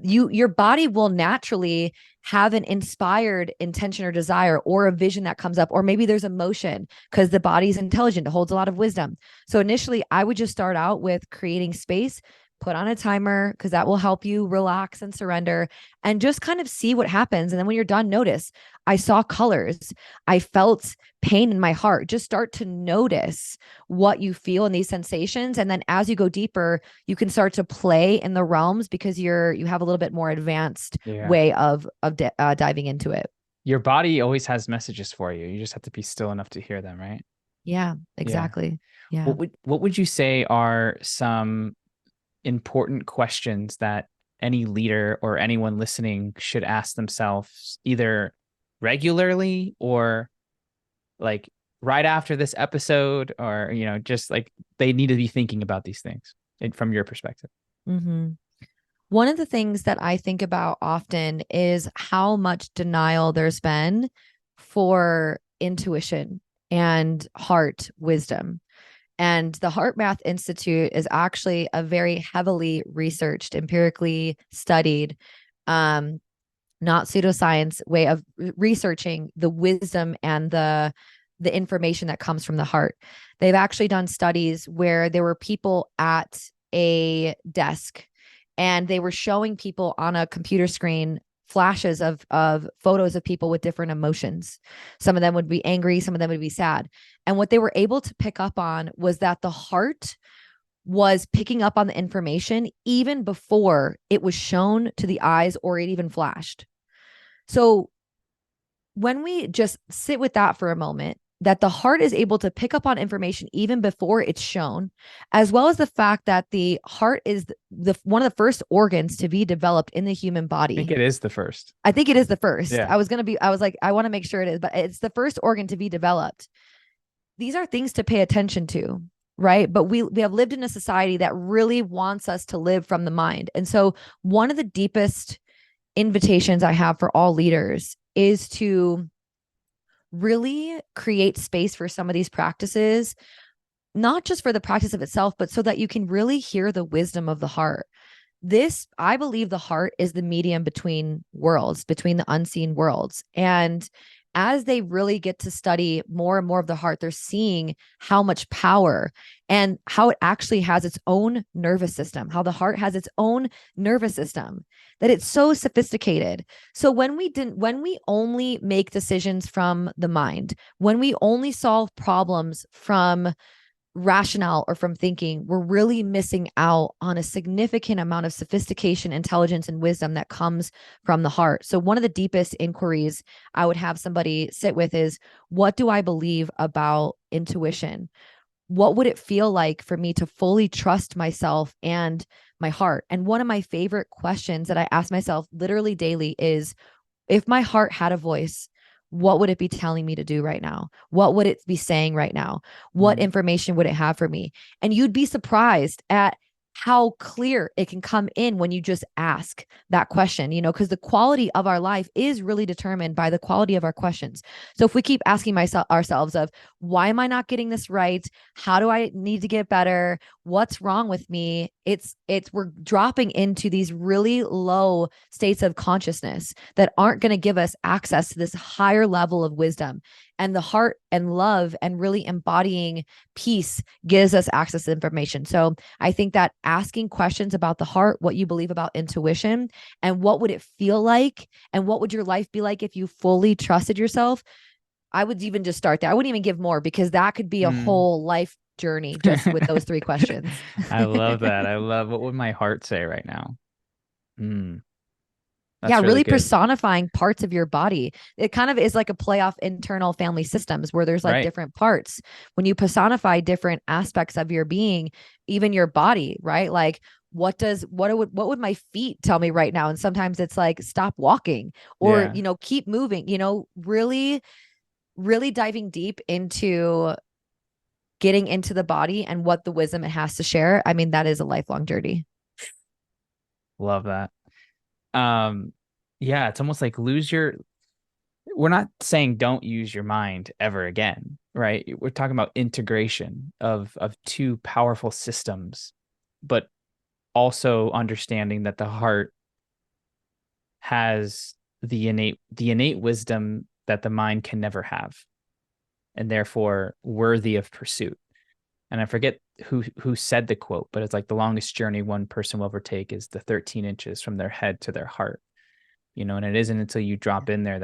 your body will naturally have an inspired intention or desire or a vision that comes up, or maybe there's emotion because the body's intelligent, it holds a lot of wisdom. So initially I would just start out with creating space, put on a timer because that will help you relax and surrender, and just kind of see what happens. And then when you're done, notice, I saw colors, I felt pain in my heart. Just start to notice what you feel in these sensations. And then as you go deeper, you can start to play in the realms because you have a little bit more advanced Yeah. way of diving into it. Your body always has messages for you. You just have to be still enough to hear them, right? Yeah, Yeah. exactly. Yeah. What would you say are some important questions that any leader or anyone listening should ask themselves, either regularly or like right after this episode, or just like they need to be thinking about these things from your perspective? Mm-hmm. One of the things that I think about often is how much denial there's been for intuition and heart wisdom. And the Heart Math Institute is actually a very heavily researched, empirically studied, not pseudoscience way of researching the wisdom and the information that comes from the heart. They've actually done studies where there were people at a desk and they were showing people on a computer screen flashes of photos of people with different emotions. Some of them would be angry, some of them would be sad. And what they were able to pick up on was that the heart was picking up on the information even before it was shown to the eyes or it even flashed. So when we just sit with that for a moment, that the heart is able to pick up on information even before it's shown, as well as the fact that the heart is the one of the first organs to be developed in the human body. I think it is the first. I think it is the first. Yeah. I was like, I want to make sure it is, but it's the first organ to be developed. These are things to pay attention to, right? But we have lived in a society that really wants us to live from the mind. And so one of the deepest invitations I have for all leaders is to really create space for some of these practices not just for the practice of itself, but so that you can really hear the wisdom of the heart. I believe the heart is the medium between worlds, between the unseen worlds. And as they really get to study more and more of the heart, they're seeing how much power and how it actually has its own nervous system, how the heart has its own nervous system, that it's so sophisticated. So when we only make decisions from the mind, when we only solve problems from rationale or from thinking, we're really missing out on a significant amount of sophistication, intelligence, and wisdom that comes from the heart. So, one of the deepest inquiries I would have somebody sit with is, what do I believe about intuition? What would it feel like for me to fully trust myself and my heart? And one of my favorite questions that I ask myself literally daily is, if my heart had a voice, what would it be telling me to do right now? What would it be saying right now? What information would it have for me? And you'd be surprised at how clear it can come in when you just ask that question, because the quality of our life is really determined by the quality of our questions. So if we keep asking ourselves of, why am I not getting this right? How do I need to get better? What's wrong with me? We're dropping into these really low states of consciousness that aren't going to give us access to this higher level of wisdom. And the heart and love and really embodying peace gives us access to information. So I think that asking questions about the heart, what you believe about intuition, and what would it feel like, and what would your life be like if you fully trusted yourself, I would even just start there. I wouldn't even give more, because that could be a whole life journey just with those 3 questions. I love that. I love, what would my heart say right now? Yeah, That's really really good. personifying parts of your body. It kind of is like a play off internal family systems where there's like Right. different parts. When you personify different aspects of your being, even your body, right? Like, what would my feet tell me right now? And sometimes it's like, stop walking, or Yeah. keep moving, really, really diving deep into getting into the body and what the wisdom it has to share. I mean, that is a lifelong journey. Love that. Yeah, it's almost like we're not saying don't use your mind ever again, right? We're talking about integration of 2 powerful systems, but also understanding that the heart has the innate wisdom that the mind can never have, and therefore worthy of pursuit. And I forget who said the quote, but it's like, the longest journey one person will ever take is the 13 inches from their head to their heart. And it isn't until you drop in there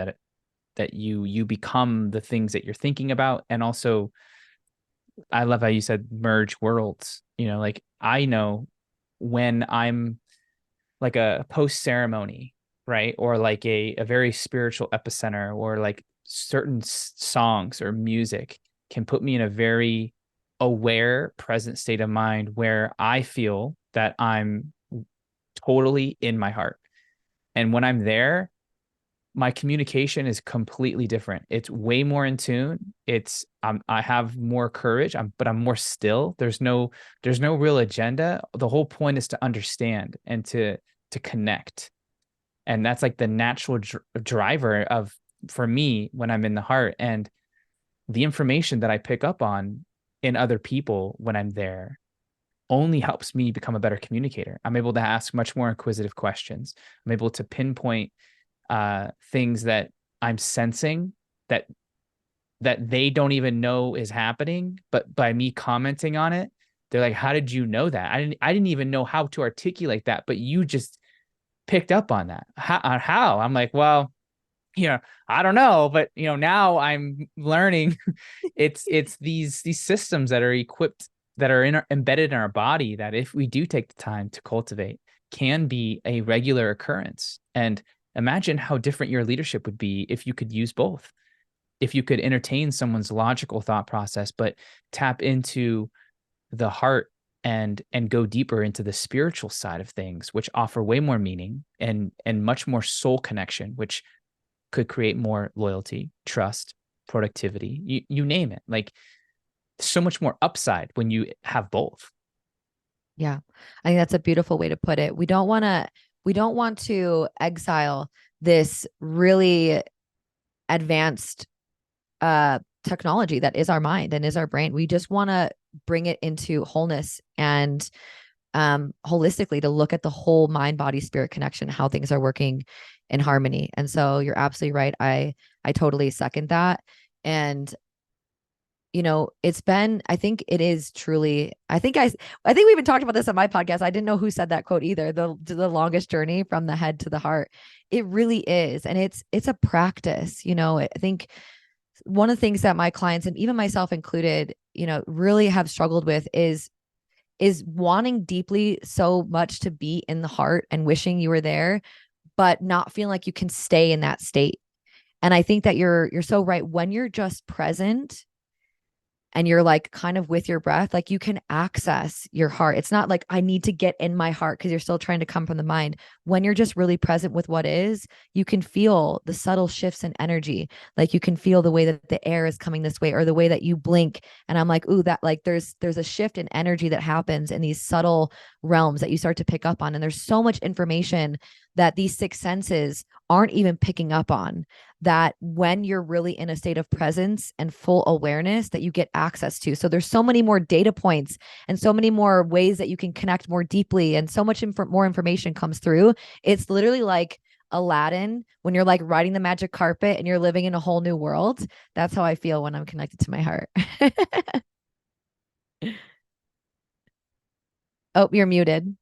that you become the things that you're thinking about. And also, I love how you said merge worlds. Like, I know when I'm like a post ceremony, right? Or like a very spiritual epicenter, or like certain songs or music can put me in a very aware, present state of mind where I feel that I'm totally in my heart. And when I'm there, my communication is completely different. It's way more in tune. I have more courage, but I'm more still. There's no real agenda. The whole point is to understand and to connect. And that's like the natural driver of, for me, when I'm in the heart. And the information that I pick up on in other people when I'm there only helps me become a better communicator. I'm able to ask much more inquisitive questions. I'm able to pinpoint things that I'm sensing that they don't even know is happening, but by me commenting on it, they're like, "How did you know that? I didn't even know how to articulate that, but you just picked up on that. How?" I'm like, "Well, I don't know, but now I'm learning." It's these systems that are equipped, that are embedded in our body, that if we do take the time to cultivate, can be a regular occurrence. And imagine how different your leadership would be if you could use both. If you could entertain someone's logical thought process, but tap into the heart and go deeper into the spiritual side of things, which offer way more meaning and much more soul connection, which could create more loyalty, trust, productivity, you name it. Like, so much more upside when you have both. Yeah. I think that's a beautiful way to put it. We don't want to exile this really advanced technology that is our mind and is our brain. We just want to bring it into wholeness and holistically to look at the whole mind, body, spirit connection, how things are working in harmony. And so you're absolutely right. I totally second that. And it's been, I think it is truly, I think we even talked about this on my podcast. I didn't know who said that quote either. The longest journey from the head to the heart. It really is. And it's a practice. I think one of the things that my clients and even myself included, really have struggled with is wanting deeply so much to be in the heart and wishing you were there, but not feeling like you can stay in that state. And I think that you're so right. When you're just present and you're like kind of with your breath, like you can access your heart. It's not like I need to get in my heart because you're still trying to come from the mind. When you're just really present with what is, you can feel the subtle shifts in energy. Like you can feel the way that the air is coming this way or the way that you blink. And I'm like, ooh, that like there's a shift in energy that happens in these subtle realms that you start to pick up on. And there's so much information that these six senses aren't even picking up on, that when you're really in a state of presence and full awareness that you get access to. So there's so many more data points and so many more ways that you can connect more deeply, and so much more information comes through. It's literally like Aladdin when you're like riding the magic carpet and you're living in a whole new world. That's how I feel when I'm connected to my heart. Oh, you're muted.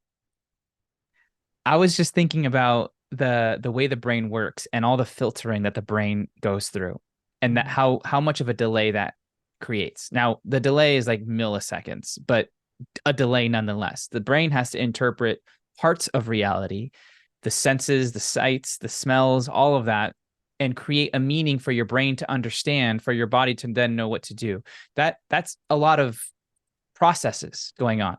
I was just thinking about the way the brain works and all the filtering that the brain goes through, and that how much of a delay that creates. Now, the delay is like milliseconds, but a delay nonetheless. The brain has to interpret parts of reality, the senses, the sights, the smells, all of that, and create a meaning for your brain to understand, for your body to then know what to do. That's a lot of processes going on.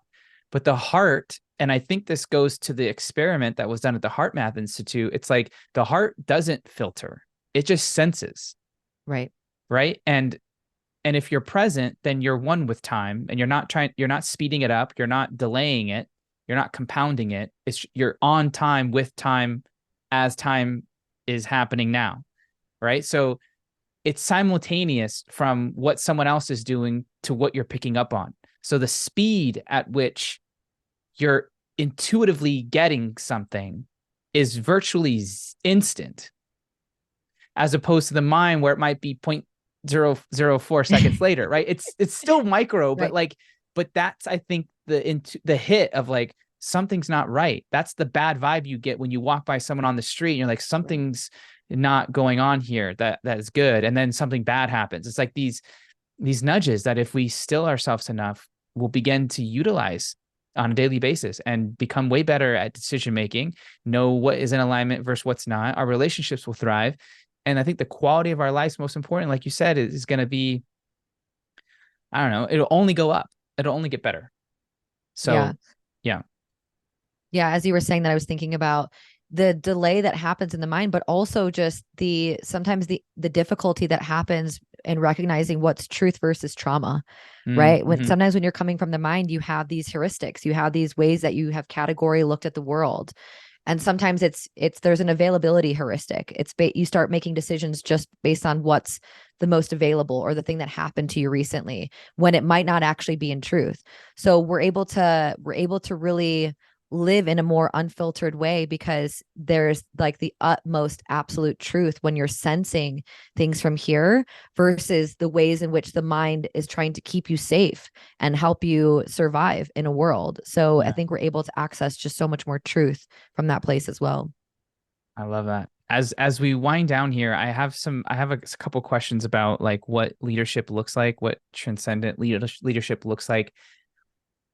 But the heart, and I think this goes to the experiment that was done at the HeartMath Institute. It's like the heart doesn't filter. It just senses. Right. Right. And if you're present, then you're one with time, and you're not speeding it up. You're not delaying it. You're not compounding it. You're on time with time as time is happening now. Right. So it's simultaneous from what someone else is doing to what you're picking up on. So the speed at which you're intuitively getting something is virtually instant, as opposed to the mind where it might be 0.004 seconds later, right? It's still micro, but Right. but that's, I think, the hit of like something's not right. That's the bad vibe you get when you walk by someone on the street and you're like, something's not going on here that is good, and then something bad happens. It's like these nudges that if we still ourselves enough, we'll begin to utilize on a daily basis and become way better at decision making, know what is in alignment versus what's not. Our relationships will thrive. And I think the quality of our lives, most important, like you said, is going to be, I don't know, it'll only go up. It'll only get better. So, yeah. Yeah. As you were saying that, I was thinking about the delay that happens in the mind, but also just sometimes the difficulty that happens in recognizing what's truth versus trauma, right? When sometimes when you're coming from the mind, you have these heuristics, you have these ways that you have category looked at the world. And sometimes there's an availability heuristic. You start making decisions just based on what's the most available or the thing that happened to you recently, when it might not actually be in truth. So we're able to really live in a more unfiltered way, because there's like the utmost absolute truth when you're sensing things from here versus the ways in which the mind is trying to keep you safe and help you survive in a world. So I think we're able to access just so much more truth from that place as well. I love that. As we wind down here, I have a couple questions about like what leadership looks like, what transcendent leadership looks like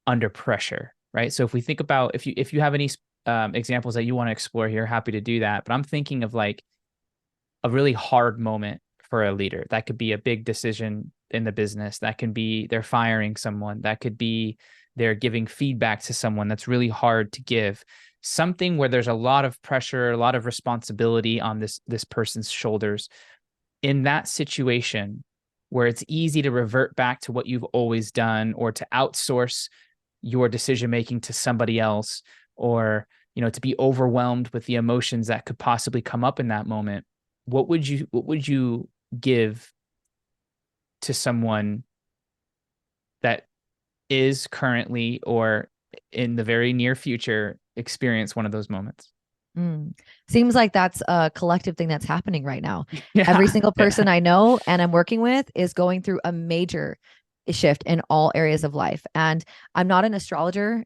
under pressure. Right. So if we think about, if you have any examples that you want to explore here, happy to do that. But I'm thinking of like a really hard moment for a leader. That could be a big decision in the business. That can be they're firing someone. That could be they're giving feedback to someone that's really hard to give. Something where there's a lot of pressure, a lot of responsibility on this person's shoulders. In that situation where it's easy to revert back to what you've always done, or to outsource your decision making to somebody else, or to be overwhelmed with the emotions that could possibly come up in that moment, what would you give to someone that is currently or in the very near future experience one of those moments? Seems like that's a collective thing that's happening right now. Every Yeah. single Yeah. person I know and I'm working with is going through a major shift in all areas of life. And I'm not an astrologer,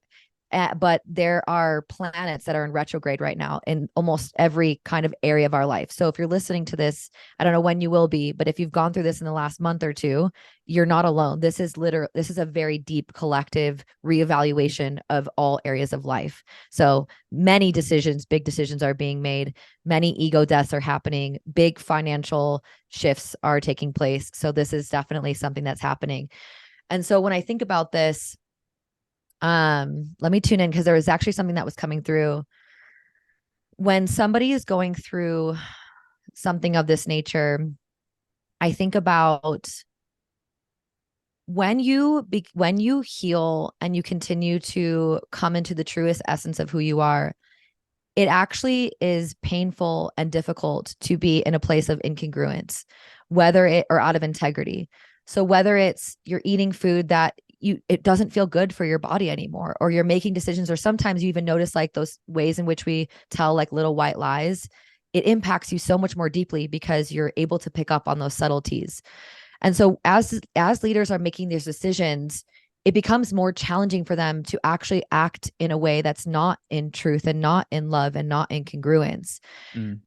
but there are planets that are in retrograde right now in almost every kind of area of our life. So if you're listening to this, I don't know when you will be, but if you've gone through this in the last month or two, you're not alone. This is a very deep collective reevaluation of all areas of life. So many decisions, big decisions are being made. Many ego deaths are happening. Big financial shifts are taking place. So this is definitely something that's happening. And so when I think about this, let me tune in because there was actually something that was coming through. When somebody is going through something of this nature, I think about when you heal and you continue to come into the truest essence of who you are, it actually is painful and difficult to be in a place of incongruence, whether it or out of integrity. So whether it's you're eating food that it doesn't feel good for your body anymore, or you're making decisions, or sometimes you even notice like those ways in which we tell like little white lies, it impacts you so much more deeply because you're able to pick up on those subtleties. And so as leaders are making these decisions, it becomes more challenging for them to actually act in a way that's not in truth and not in love and not in congruence.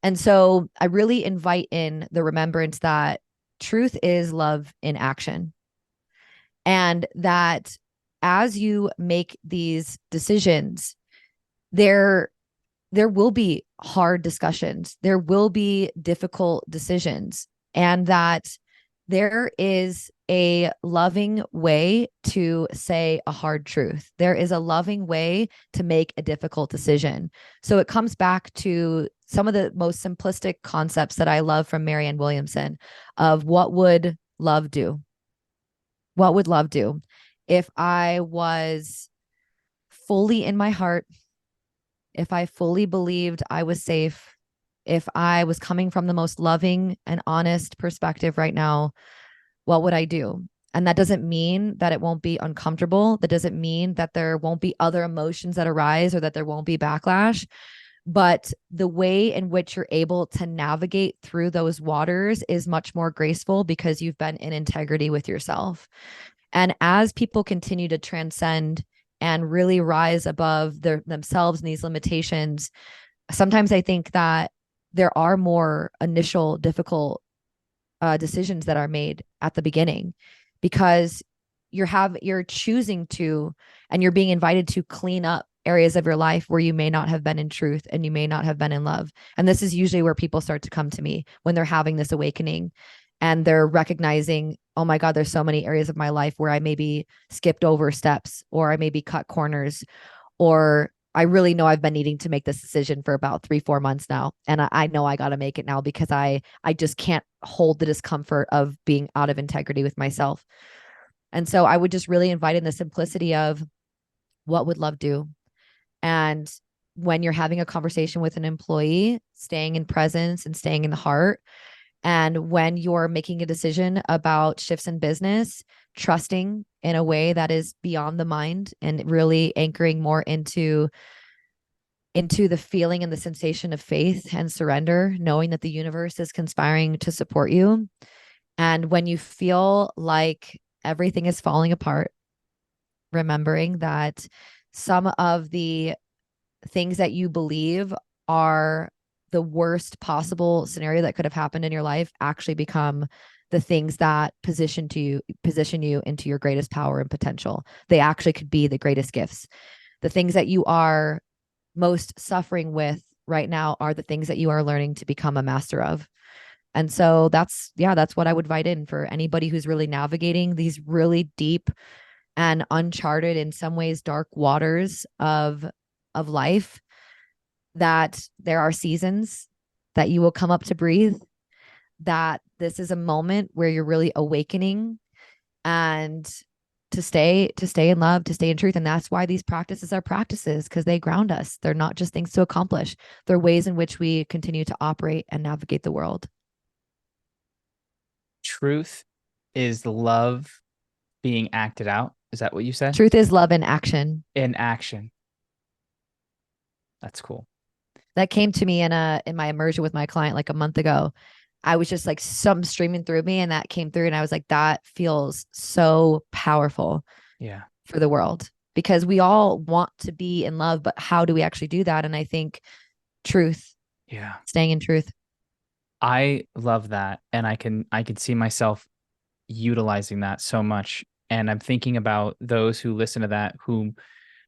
And so I really invite in the remembrance that truth is love in action. And that as you make these decisions, there will be hard discussions, there will be difficult decisions, and that there is a loving way to say a hard truth. There is a loving way to make a difficult decision. So it comes back to some of the most simplistic concepts that I love from Marianne Williamson of what would love do? What would love do if I was fully in my heart, if I fully believed I was safe, if I was coming from the most loving and honest perspective right now, what would I do? And that doesn't mean that it won't be uncomfortable. That doesn't mean that there won't be other emotions that arise or that there won't be backlash. But the way in which you're able to navigate through those waters is much more graceful because you've been in integrity with yourself. And as people continue to transcend and really rise above themselves and these limitations, sometimes I think that there are more initial difficult decisions that are made at the beginning because you're choosing to, and you're being invited to clean up areas of your life where you may not have been in truth and you may not have been in love. And this is usually where people start to come to me when they're having this awakening and they're recognizing, oh my God, there's so many areas of my life where I maybe skipped over steps, or I maybe cut corners, or I really know I've been needing to make this decision for about 3-4 months now. And I know I got to make it now because I just can't hold the discomfort of being out of integrity with myself. And so I would just really invite in the simplicity of what would love do? And when you're having a conversation with an employee, staying in presence and staying in the heart. And when you're making a decision about shifts in business, trusting in a way that is beyond the mind and really anchoring more into the feeling and the sensation of faith and surrender, knowing that the universe is conspiring to support you. And when you feel like everything is falling apart, remembering that some of the things that you believe are the worst possible scenario that could have happened in your life actually become the things that position you into your greatest power and potential. They actually could be the greatest gifts. The things that you are most suffering with right now are the things that you are learning to become a master of. And so that's what I would invite in for anybody who's really navigating these really deep and uncharted, in some ways dark waters of life, that there are seasons that you will come up to breathe, that this is a moment where you're really awakening and to stay in love, to stay in truth. And that's why these practices are practices, because they ground us. They're not just things to accomplish. They're ways in which we continue to operate and navigate the world. Truth is love being acted out. Is that what you said? Truth is love in action. In action. That's cool. That came to me in my immersion with my client like a month ago. I was just like something streaming through me, and that came through, and I was like, that feels so powerful. Yeah. For the world, because we all want to be in love, but how do we actually do that? And I think truth. Yeah. Staying in truth. I love that. And I could see myself utilizing that so much. And I'm thinking about those who listen to that who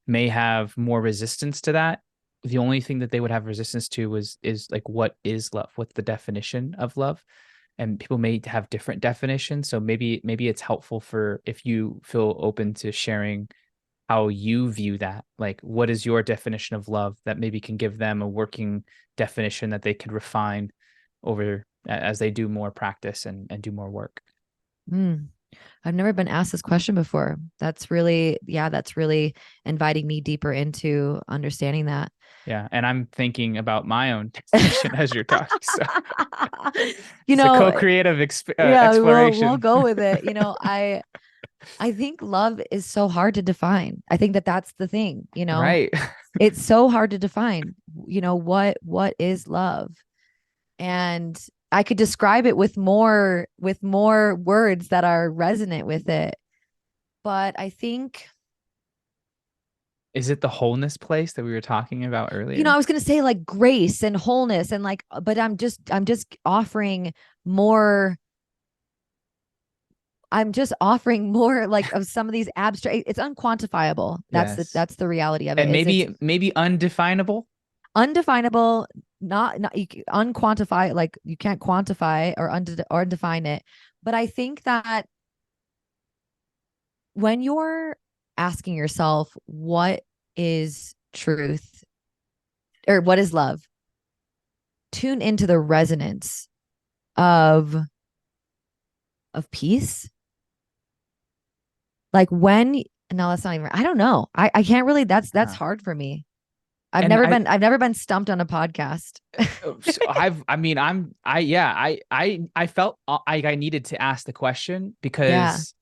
may have more resistance to that. The only thing that they would have resistance to is like, what is love? What's the definition of love? And people may have different definitions. So maybe it's helpful for if you feel open to sharing how you view that. Like, what is your definition of love that maybe can give them a working definition that they could refine over as they do more practice and do more work. I've never been asked this question before. That's really inviting me deeper into understanding that. Yeah. And I'm thinking about my own definition as you're talking. So it's a co-creative exploration. We'll go with it. I think love is so hard to define. I think that's the thing, Right. It's so hard to define, what is love? And I could describe it with more words that are resonant with it. But I think, is it the wholeness place that we were talking about earlier? I was going to say like grace and wholeness and like, but I'm just offering more. I'm just offering more like of some of these abstract. It's unquantifiable. That's the reality of it. And maybe undefinable. Undefinable, not unquantified. Like you can't quantify or define it. But I think that when you're asking yourself what is truth or what is love, tune into the resonance of peace. Like no, that's not even, I don't know. I can't really, that's hard for me. I've never been stumped on a podcast. I felt I needed to ask the question because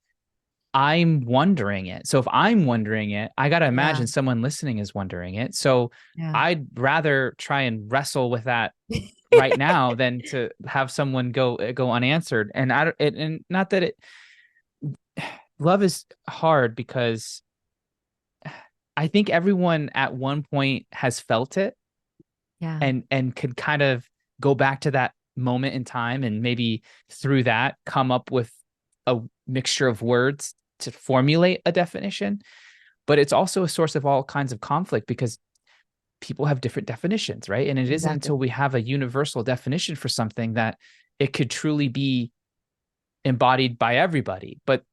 I'm wondering it. So if I'm wondering it, I got to imagine someone listening is wondering it. So I'd rather try and wrestle with that right now than to have someone go unanswered. And not that love is hard because I think everyone at one point has felt it. Yeah. And could kind of go back to that moment in time and maybe through that come up with a mixture of words to formulate a definition. But it's also a source of all kinds of conflict because people have different definitions, right? And it isn't until we have a universal definition for something that it could truly be embodied by everybody. But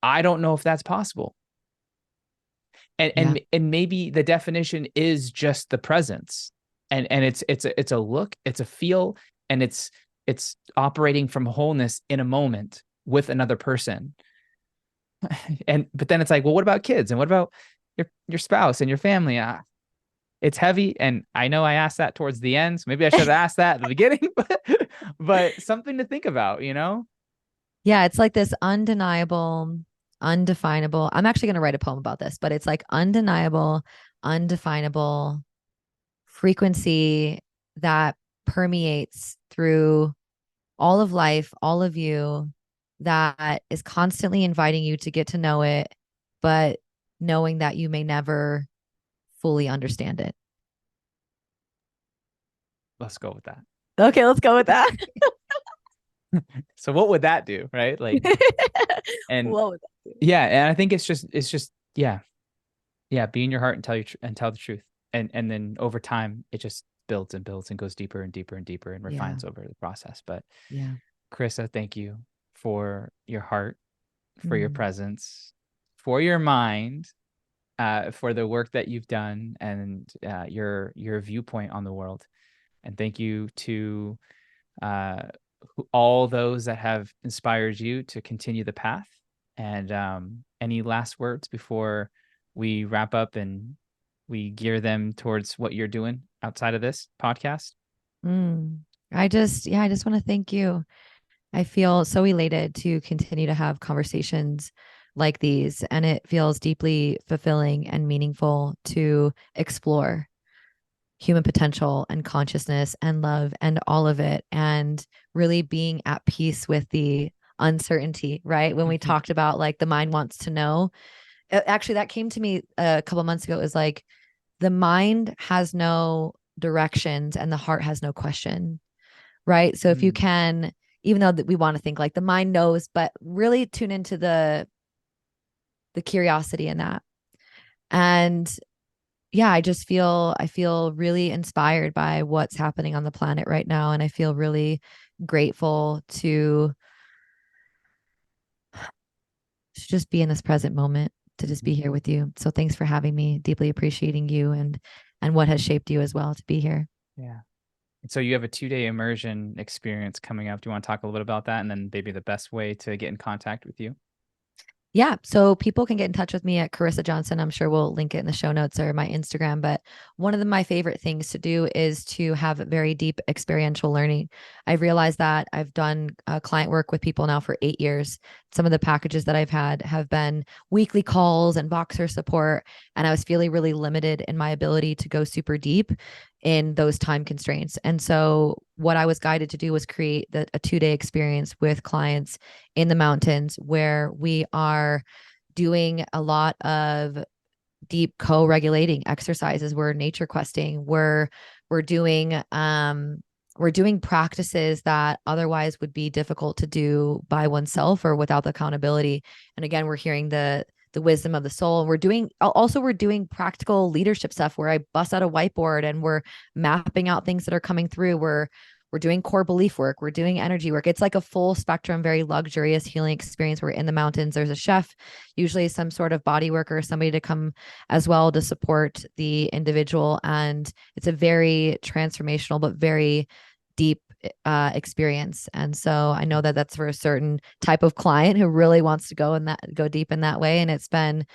I don't know if that's possible. And maybe the definition is just the presence. And it's a look, it's a feel, and it's operating from wholeness in a moment with another person. But then it's like, well, what about kids? And what about your spouse and your family? It's heavy. And I know I asked that towards the end, so maybe I should have asked that at the beginning, but something to think about, Yeah, it's like this undeniable, undefinable. I'm actually going to write a poem about this, but it's like undeniable, undefinable frequency that permeates through all of life, all of you, that is constantly inviting you to get to know it, but knowing that you may never fully understand it. Let's go with that. Okay, let's go with that. So what would that do, right? Like, and what would that do? Yeah, and I think it's just be in your heart and tell the truth, and then over time it just builds and builds and goes deeper and deeper and deeper and refines over the process. But Carissa, thank you for your heart, for your presence, for your mind, for the work that you've done, and your viewpoint on the world. And thank you to all those that have inspired you to continue the path. And any last words before we wrap up and we gear them towards what you're doing outside of this podcast? I just want to thank you. I feel so elated to continue to have conversations like these, and it feels deeply fulfilling and meaningful to explore human potential and consciousness and love and all of it, and really being at peace with the uncertainty, right? When we talked about like the mind wants to know, actually that came to me a couple months ago. It was like the mind has no directions and the heart has no question, right? So if you can, even though that we want to think like the mind knows, but really tune into the curiosity in that. And yeah, I feel really inspired by what's happening on the planet right now, and I feel really grateful to just be in this present moment, to just be here with you. So thanks for having me. Deeply appreciating you and what has shaped you as well to be here. Yeah. So you have a 2-day immersion experience coming up. Do you want to talk a little bit about that, and then maybe the best way to get in contact with you? Yeah. So people can get in touch with me at Carissa Johnson. I'm sure we'll link it in the show notes or my Instagram. But one of my favorite things to do is to have very deep experiential learning. I've realized that I've done client work with people now for 8 years. Some of the packages that I've had have been weekly calls and Voxer support. And I was feeling really limited in my ability to go super deep in those time constraints. And so what I was guided to do was create a 2-day experience with clients in the mountains where we are doing a lot of deep co-regulating exercises. We're nature questing. We're doing practices that otherwise would be difficult to do by oneself or without the accountability. And again, we're hearing the wisdom of the soul. We're doing practical leadership stuff where I bust out a whiteboard and we're mapping out things that are coming through. We're doing core belief work. We're doing energy work. It's like a full spectrum, very luxurious healing experience. We're in the mountains. There's a chef, usually some sort of body worker, somebody to come as well to support the individual. And it's a very transformational, but very deep experience. And so I know that that's for a certain type of client who really wants to go deep in that way. And it's been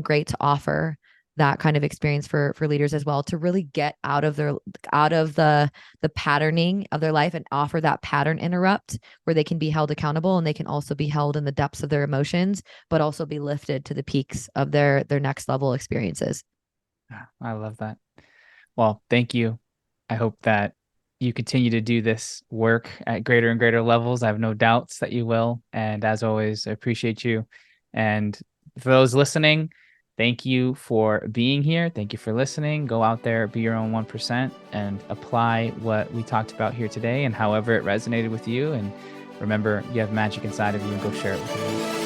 great to offer that kind of experience for leaders as well, to really get out of the patterning of their life and offer that pattern interrupt where they can be held accountable, and they can also be held in the depths of their emotions, but also be lifted to the peaks of their next level experiences. I love that. Well, thank you. I hope that you continue to do this work at greater and greater levels. I have no doubts that you will. And as always, I appreciate you. And for those listening, thank you for being here. Thank you for listening. Go out there, be your own 1%, and apply what we talked about here today and however it resonated with you. And remember, you have magic inside of you, and go share it with everyone.